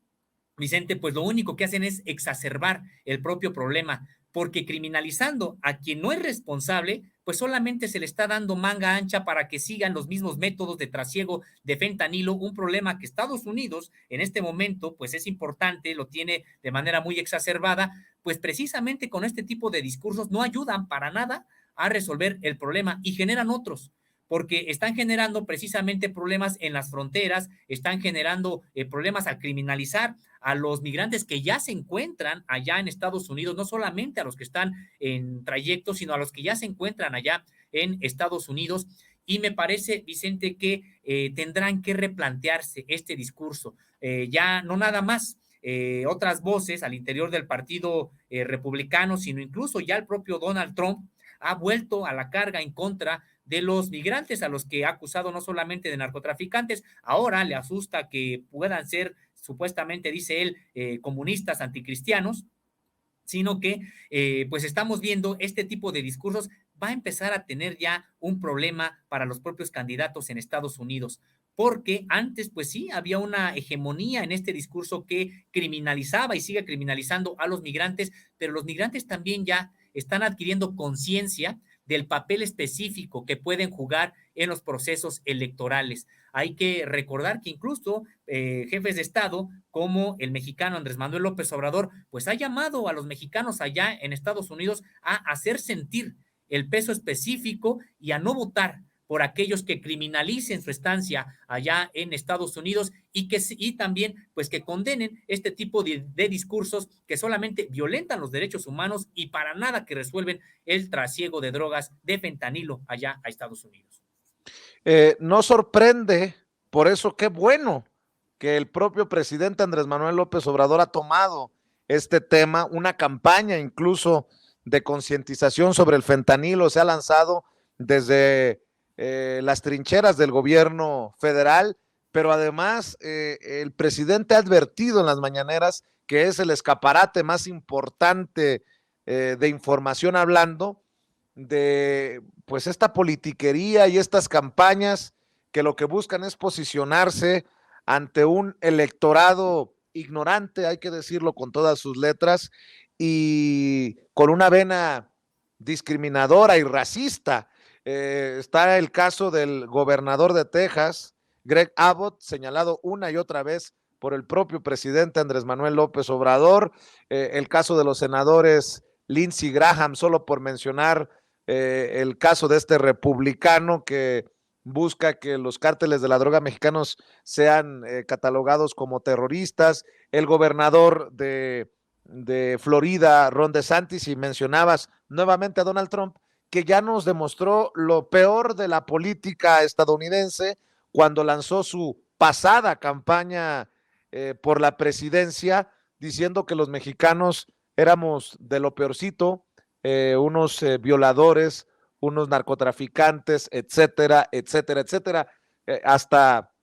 Vicente, pues lo único que hacen es exacerbar el propio problema, porque criminalizando a quien no es responsable, pues solamente se le está dando manga ancha para que sigan los mismos métodos de trasiego de fentanilo, un problema que Estados Unidos en este momento, pues es importante, lo tiene de manera muy exacerbada, pues precisamente con este tipo de discursos no ayudan para nada a resolver el problema y generan otros, porque están generando precisamente problemas en las fronteras, están generando problemas al criminalizar a los migrantes que ya se encuentran allá en Estados Unidos, no solamente a los que están en trayecto, sino a los que ya se encuentran allá en Estados Unidos. Y me parece, Vicente, que tendrán que replantearse este discurso. Ya no nada más otras voces al interior del partido republicano, sino incluso ya el propio Donald Trump ha vuelto a la carga en contra de los migrantes, a los que ha acusado no solamente de narcotraficantes, ahora le asusta que puedan ser, supuestamente dice él, comunistas anticristianos, sino que pues estamos viendo este tipo de discursos va a empezar a tener ya un problema para los propios candidatos en Estados Unidos, porque antes pues sí había una hegemonía en este discurso que criminalizaba y sigue criminalizando a los migrantes, pero los migrantes también ya están adquiriendo conciencia del papel específico que pueden jugar en los procesos electorales. Hay que recordar que incluso jefes de Estado como el mexicano Andrés Manuel López Obrador, pues ha llamado a los mexicanos allá en Estados Unidos a hacer sentir el peso específico y a no votar por aquellos que criminalicen su estancia allá en Estados Unidos y también pues que condenen este tipo de discursos que solamente violentan los derechos humanos y para nada que resuelven el trasiego de drogas de fentanilo allá a Estados Unidos. No sorprende, por eso qué bueno que el propio presidente Andrés Manuel López Obrador ha tomado este tema, una campaña incluso de concientización sobre el fentanilo se ha lanzado desde las trincheras del gobierno federal, pero además el presidente ha advertido en las mañaneras que es el escaparate más importante de información, hablando de pues esta politiquería y estas campañas que lo que buscan es posicionarse ante un electorado ignorante, hay que decirlo con todas sus letras, y con una vena discriminadora y racista. Está el caso del gobernador de Texas, Greg Abbott, señalado una y otra vez por el propio presidente Andrés Manuel López Obrador, el caso de los senadores Lindsey Graham, solo por mencionar el caso de este republicano que busca que los cárteles de la droga mexicanos sean catalogados como terroristas, el gobernador de Florida, Ron DeSantis, y mencionabas nuevamente a Donald Trump, que ya nos demostró lo peor de la política estadounidense cuando lanzó su pasada campaña por la presidencia, diciendo que los mexicanos éramos de lo peorcito, unos violadores, unos narcotraficantes, etcétera, etcétera, etcétera. Hasta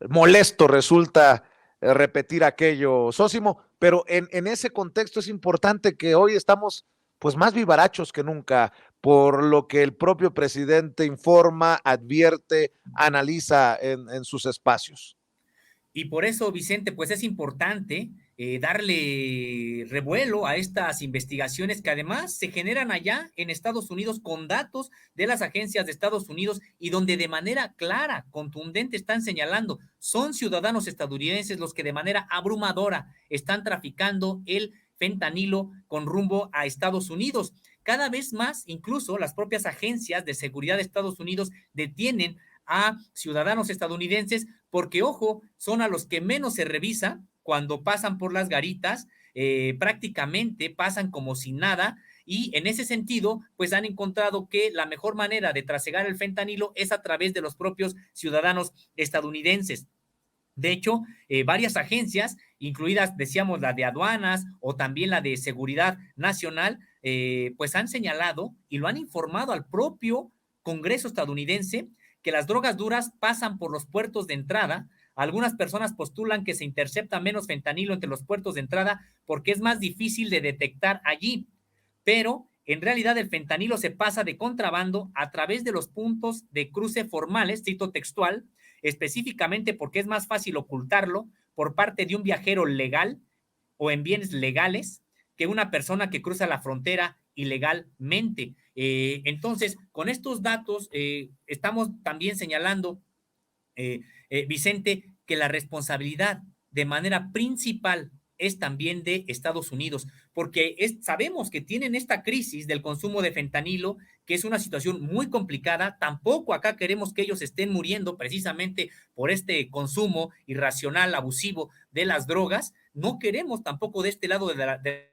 molesto resulta repetir aquello, Sósimo, pero en ese contexto es importante que hoy estamos pues más vivarachos que nunca, por lo que el propio presidente informa, advierte, analiza en sus espacios. Y por eso, Vicente, pues es importante darle revuelo a estas investigaciones que además se generan allá en Estados Unidos con datos de las agencias de Estados Unidos y donde de manera clara, contundente están señalando, son ciudadanos estadounidenses los que de manera abrumadora están traficando el fentanilo con rumbo a Estados Unidos. Cada vez más, incluso las propias agencias de seguridad de Estados Unidos detienen a ciudadanos estadounidenses porque, ojo, son a los que menos se revisa cuando pasan por las garitas, prácticamente pasan como si nada, y en ese sentido, pues han encontrado que la mejor manera de trasegar el fentanilo es a través de los propios ciudadanos estadounidenses. De hecho, varias agencias, incluidas, decíamos, la de aduanas o también la de seguridad nacional, pues han señalado y lo han informado al propio Congreso estadounidense que las drogas duras pasan por los puertos de entrada. Algunas personas postulan que se intercepta menos fentanilo entre los puertos de entrada porque es más difícil de detectar allí, pero en realidad el fentanilo se pasa de contrabando a través de los puntos de cruce formales, cito textual, específicamente porque es más fácil ocultarlo por parte de un viajero legal o en bienes legales que una persona que cruza la frontera ilegalmente. Entonces, con estos datos, estamos también señalando, Vicente, que la responsabilidad de manera principal es también de Estados Unidos, porque sabemos que tienen esta crisis del consumo de fentanilo, que es una situación muy complicada. Tampoco acá queremos que ellos estén muriendo precisamente por este consumo irracional, abusivo de las drogas. No queremos tampoco de este lado de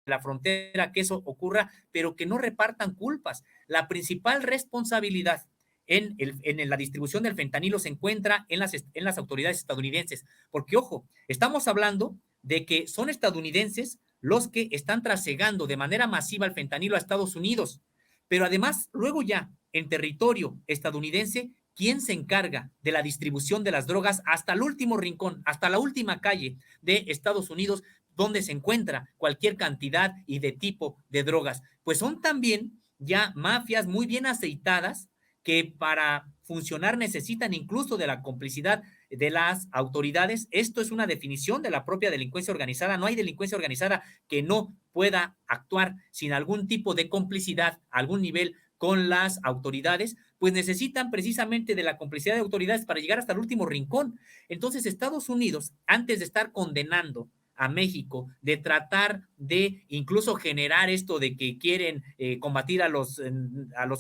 la frontera que eso ocurra, pero que no repartan culpas. La principal responsabilidad en la distribución del fentanilo se encuentra en las autoridades estadounidenses, porque ojo, estamos hablando de que son estadounidenses los que están trasegando de manera masiva el fentanilo a Estados Unidos, pero además luego ya en territorio estadounidense, ¿quién se encarga de la distribución de las drogas hasta el último rincón, hasta la última calle de Estados Unidos, donde se encuentra cualquier cantidad y de tipo de drogas? Pues son también ya mafias muy bien aceitadas que para funcionar necesitan incluso de la complicidad de las autoridades. Esto es una definición de la propia delincuencia organizada. No hay delincuencia organizada que no pueda actuar sin algún tipo de complicidad, algún nivel con las autoridades, pues necesitan precisamente de la complicidad de autoridades para llegar hasta el último rincón. Entonces, Estados Unidos, antes de estar condenando a México, de tratar de incluso generar esto de que quieren combatir a los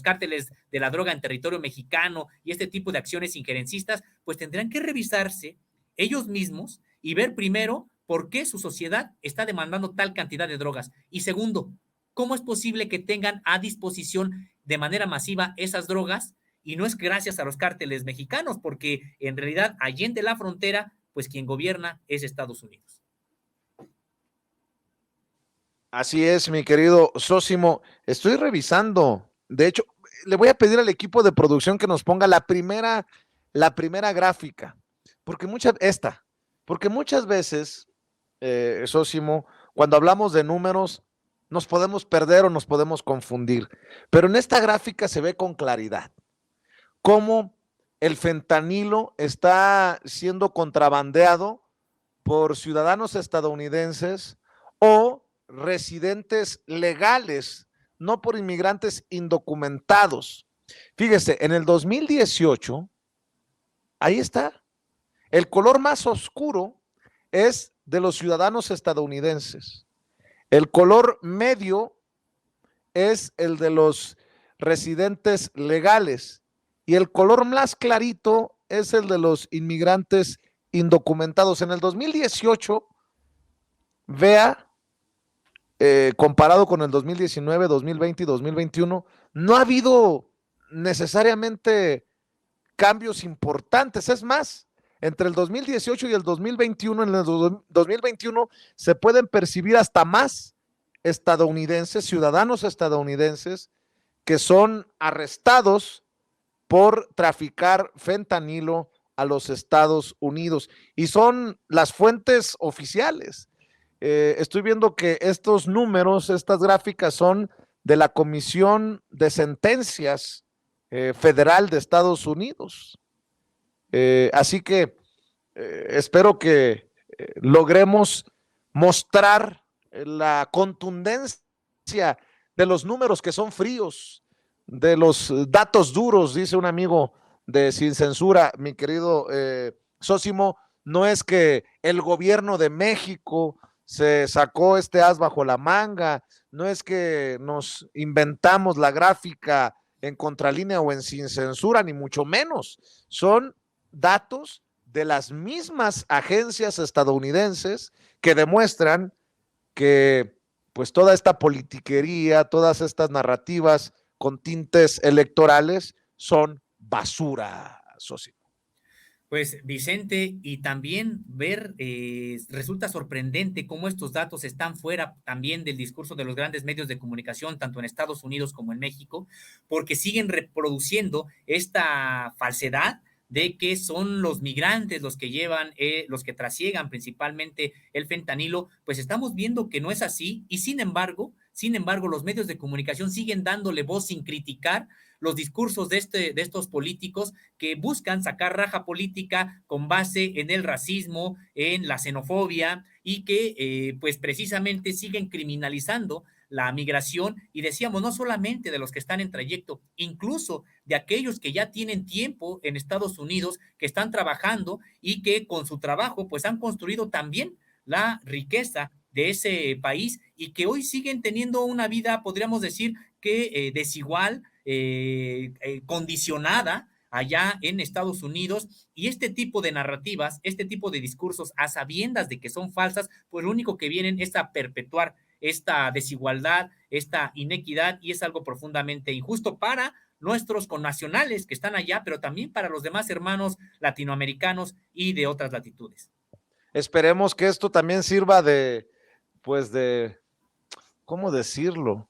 cárteles de la droga en territorio mexicano y este tipo de acciones injerencistas, pues tendrán que revisarse ellos mismos y ver primero por qué su sociedad está demandando tal cantidad de drogas. Y segundo, ¿cómo es posible que tengan a disposición de manera masiva esas drogas? Y no es gracias a los cárteles mexicanos, porque en realidad allende la frontera, pues quien gobierna es Estados Unidos. Así es, mi querido Sósimo. Estoy revisando. De hecho, le voy a pedir al equipo de producción que nos ponga la primera gráfica, porque muchas veces, Sósimo, cuando hablamos de números, nos podemos perder o nos podemos confundir. Pero en esta gráfica se ve con claridad cómo el fentanilo está siendo contrabandeado por ciudadanos estadounidenses o residentes legales, no por inmigrantes indocumentados. Fíjese, en el 2018, ahí está, el color más oscuro es de los ciudadanos estadounidenses. El color medio es el de los residentes legales y el color más clarito es el de los inmigrantes indocumentados. En el 2018, vea, comparado con el 2019, 2020 y 2021, no ha habido necesariamente cambios importantes. Es más, entre el 2018 y el 2021, en el 2021 se pueden percibir hasta más estadounidenses, ciudadanos estadounidenses, que son arrestados por traficar fentanilo a los Estados Unidos. Y son las fuentes oficiales. Estoy viendo que estos números, estas gráficas son de la Comisión de Sentencias Federal de Estados Unidos. Así que espero que logremos mostrar la contundencia de los números que son fríos, de los datos duros, dice un amigo de Sin Censura, mi querido Sósimo. No es que el gobierno de México se sacó este as bajo la manga, no es que nos inventamos la gráfica en Contralínea o en Sin Censura, ni mucho menos. Son datos de las mismas agencias estadounidenses que demuestran que pues toda esta politiquería, todas estas narrativas con tintes electorales son basura, socio. Pues Vicente, y también ver, resulta sorprendente cómo estos datos están fuera también del discurso de los grandes medios de comunicación, tanto en Estados Unidos como en México, porque siguen reproduciendo esta falsedad de que son los migrantes los que llevan, los que trasiegan principalmente el fentanilo. Pues estamos viendo que no es así, y sin embargo, los medios de comunicación siguen dándole voz sin criticar los discursos de estos políticos que buscan sacar raja política con base en el racismo, en la xenofobia, y que pues precisamente siguen criminalizando la migración. Y decíamos, no solamente de los que están en trayecto, incluso de aquellos que ya tienen tiempo en Estados Unidos, que están trabajando y que con su trabajo pues han construido también la riqueza de ese país, y que hoy siguen teniendo una vida, podríamos decir que desigual, condicionada allá en Estados Unidos. Y este tipo de narrativas, este tipo de discursos, a sabiendas de que son falsas, pues lo único que vienen es a perpetuar esta desigualdad, esta inequidad, y es algo profundamente injusto para nuestros connacionales que están allá, pero también para los demás hermanos latinoamericanos y de otras latitudes. Esperemos que esto también sirva pues ¿cómo decirlo?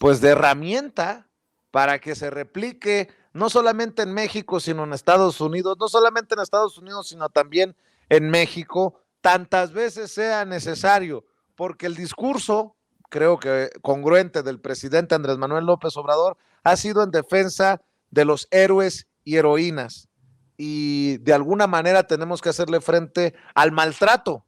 Pues de herramienta para que se replique no solamente en México, sino en Estados Unidos, no solamente en Estados Unidos, sino también en México, tantas veces sea necesario, porque el discurso, creo que congruente, del presidente Andrés Manuel López Obrador ha sido en defensa de los héroes y heroínas, y de alguna manera tenemos que hacerle frente al maltrato,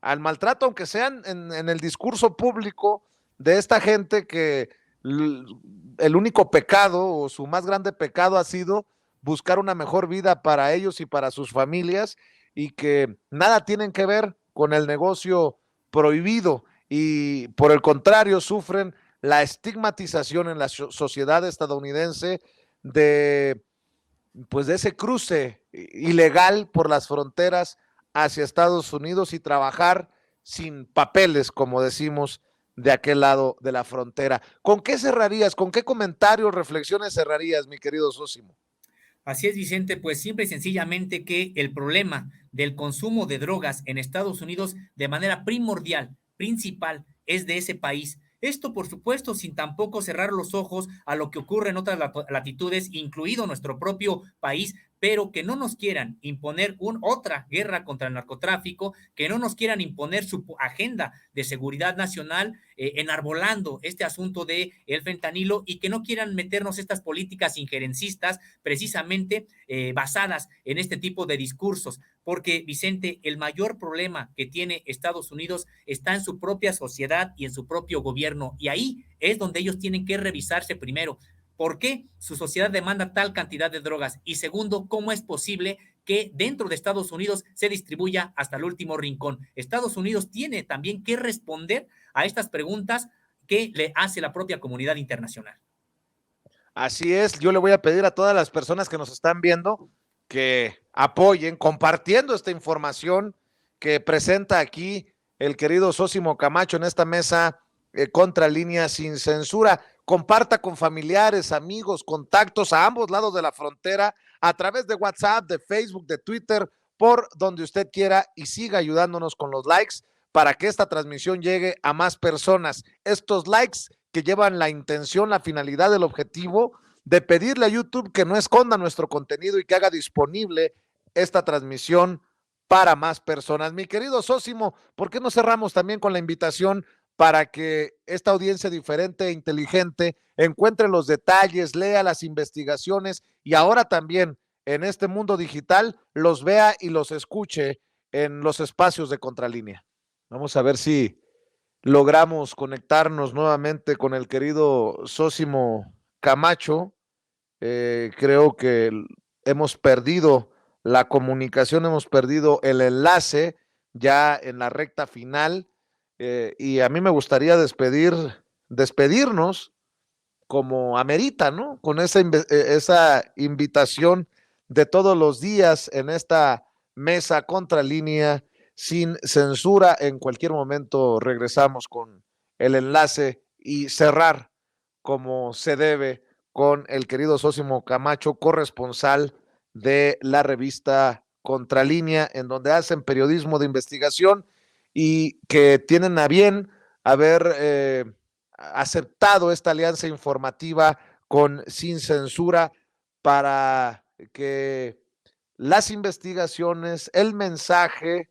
aunque sean en el discurso público de esta gente que el único pecado o su más grande pecado ha sido buscar una mejor vida para ellos y para sus familias, y que nada tienen que ver con el negocio prohibido, y por el contrario sufren la estigmatización en la sociedad estadounidense de pues de ese cruce ilegal por las fronteras hacia Estados Unidos y trabajar sin papeles, como decimos, de aquel lado de la frontera. ¿Con qué cerrarías? ¿Con qué comentarios, reflexiones cerrarías, mi querido Sósimo? Así es, Vicente, pues simple y sencillamente que el problema del consumo de drogas en Estados Unidos de manera primordial, principal, es de ese país. Esto, por supuesto, sin tampoco cerrar los ojos a lo que ocurre en otras latitudes, incluido nuestro propio país, pero que no nos quieran imponer otra guerra contra el narcotráfico, que no nos quieran imponer su agenda de seguridad nacional, enarbolando este asunto de el fentanilo, y que no quieran meternos estas políticas injerencistas precisamente basadas en este tipo de discursos. Porque, Vicente, el mayor problema que tiene Estados Unidos está en su propia sociedad y en su propio gobierno, y ahí es donde ellos tienen que revisarse primero. ¿Por qué su sociedad demanda tal cantidad de drogas? Y segundo, ¿cómo es posible que dentro de Estados Unidos se distribuya hasta el último rincón? Estados Unidos tiene también que responder a estas preguntas que le hace la propia comunidad internacional. Así es, yo le voy a pedir a todas las personas que nos están viendo que apoyen compartiendo esta información que presenta aquí el querido Sósimo Camacho en esta mesa Contralínea Sin Censura. Comparta con familiares, amigos, contactos a ambos lados de la frontera, a través de WhatsApp, de Facebook, de Twitter, por donde usted quiera, y siga ayudándonos con los likes para que esta transmisión llegue a más personas. Estos likes que llevan la intención, la finalidad, el objetivo de pedirle a YouTube que no esconda nuestro contenido y que haga disponible esta transmisión para más personas. Mi querido Sósimo, ¿por qué no cerramos también con la invitación para que esta audiencia diferente e inteligente encuentre los detalles, lea las investigaciones y ahora también en este mundo digital los vea y los escuche en los espacios de Contralínea? Vamos a ver si logramos conectarnos nuevamente con el querido Sósimo Camacho. Creo que hemos perdido la comunicación, hemos perdido el enlace ya en la recta final, y a mí me gustaría despedirnos como amerita, ¿no? Con esa invitación de todos los días en esta mesa Contralínea sin censura. En cualquier momento regresamos con el enlace y cerrar como se debe con el querido Sósimo Camacho, corresponsal de la revista Contralínea, en donde hacen periodismo de investigación y que tienen a bien haber aceptado esta alianza informativa con Sin Censura para que las investigaciones, el mensaje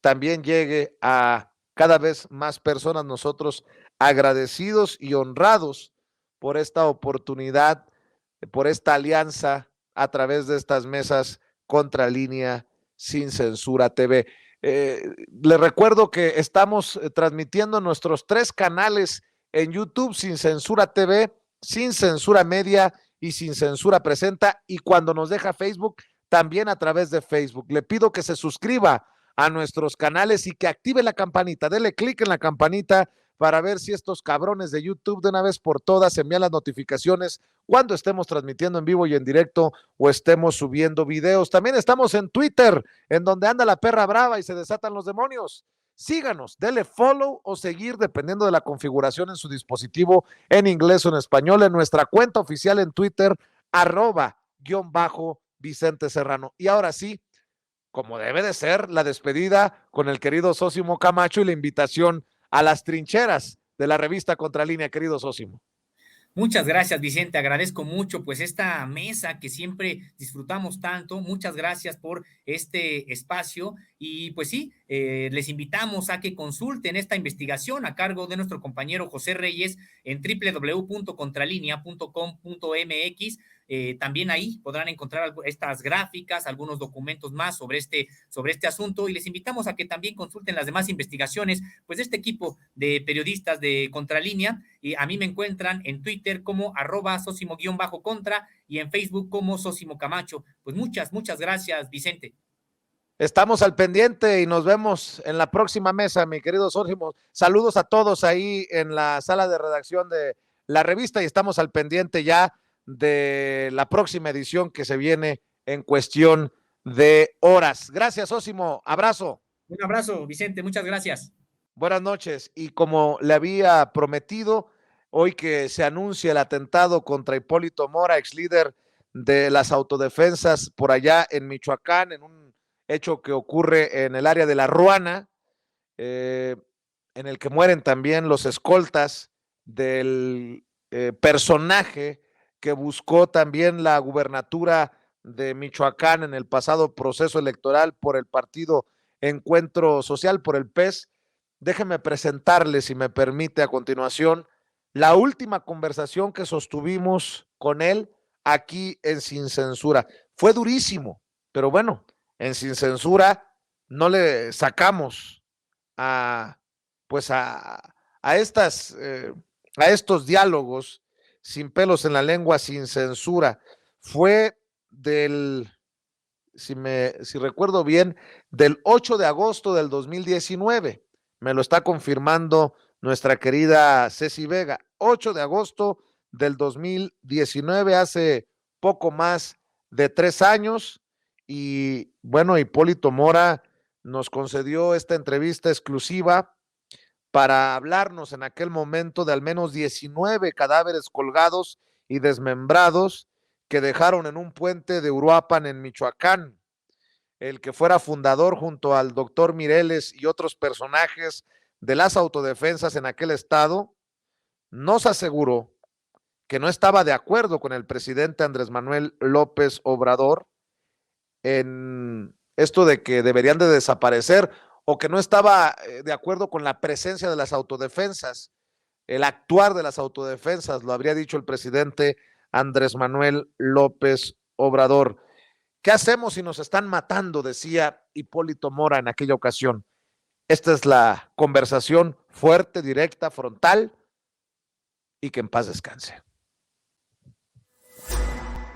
también llegue a cada vez más personas. Nosotros agradecidos y honrados por esta oportunidad, por esta alianza a través de estas mesas Contralínea Sin Censura TV. Les recuerdo que estamos transmitiendo nuestros 3 canales en YouTube: Sin Censura TV, Sin Censura Media y Sin Censura Presenta, y cuando nos deja Facebook, también a través de Facebook. Le pido que se suscriba a nuestros canales y que active la campanita, dele clic en la campanita para ver si estos cabrones de YouTube de una vez por todas envían las notificaciones cuando estemos transmitiendo en vivo y en directo o estemos subiendo videos. También estamos en Twitter, en donde anda la perra brava y se desatan los demonios. Síganos, dele follow o seguir dependiendo de la configuración en su dispositivo, en inglés o en español, en nuestra cuenta oficial en Twitter, @Vicente Serrano. Y ahora sí, como debe de ser, la despedida con el querido Sósimo Camacho y la invitación a las trincheras de la revista Contralínea, querido Sósimo. Muchas gracias, Vicente. Agradezco mucho pues esta mesa que siempre disfrutamos tanto. Muchas gracias por este espacio y pues sí, les invitamos a que consulten esta investigación a cargo de nuestro compañero José Reyes en www.contralinea.com.mx. También ahí podrán encontrar estas gráficas, algunos documentos más sobre este asunto, y les invitamos a que también consulten las demás investigaciones pues de este equipo de periodistas de Contralínea. Y a mí me encuentran en Twitter como @Sósimo_contra y en Facebook como Sósimo Camacho. Pues muchas gracias, Vicente. Estamos al pendiente y nos vemos en la próxima mesa, mi querido Sósimo. Saludos a todos ahí en la sala de redacción de la revista y estamos al pendiente ya de la próxima edición que se viene en cuestión de horas. Gracias, Sósimo. Abrazo. Un abrazo, Vicente. Muchas gracias. Buenas noches. Y como le había prometido, hoy que se anuncia el atentado contra Hipólito Mora, ex líder de las autodefensas por allá en Michoacán, en un hecho que ocurre en el área de La Ruana, en el que mueren también los escoltas del personaje que buscó también la gubernatura de Michoacán en el pasado proceso electoral por el partido Encuentro Social, por el PES. Déjeme presentarle, si me permite, a continuación, la última conversación que sostuvimos con él aquí en Sin Censura. Fue durísimo, pero bueno, en Sin Censura no le sacamos a, pues a estos diálogos sin pelos en la lengua, sin censura. Fue si recuerdo bien, del 8 de agosto del 2019. Me lo está confirmando nuestra querida Ceci Vega. 8 de agosto del 2019, hace poco más de 3 años. Y bueno, Hipólito Mora nos concedió esta entrevista exclusiva para hablarnos en aquel momento de al menos 19 cadáveres colgados y desmembrados que dejaron en un puente de Uruapan, en Michoacán. el que fuera fundador junto al doctor Mireles y otros personajes de las autodefensas en aquel estado, nos aseguró que no estaba de acuerdo con el presidente Andrés Manuel López Obrador en esto de que deberían de desaparecer o que no estaba de acuerdo con la presencia de las autodefensas, el actuar de las autodefensas, lo habría dicho el presidente Andrés Manuel López Obrador. ¿Qué hacemos si nos están matando?, decía Hipólito Mora en aquella ocasión. Esta es la conversación fuerte, directa, frontal, y que en paz descanse.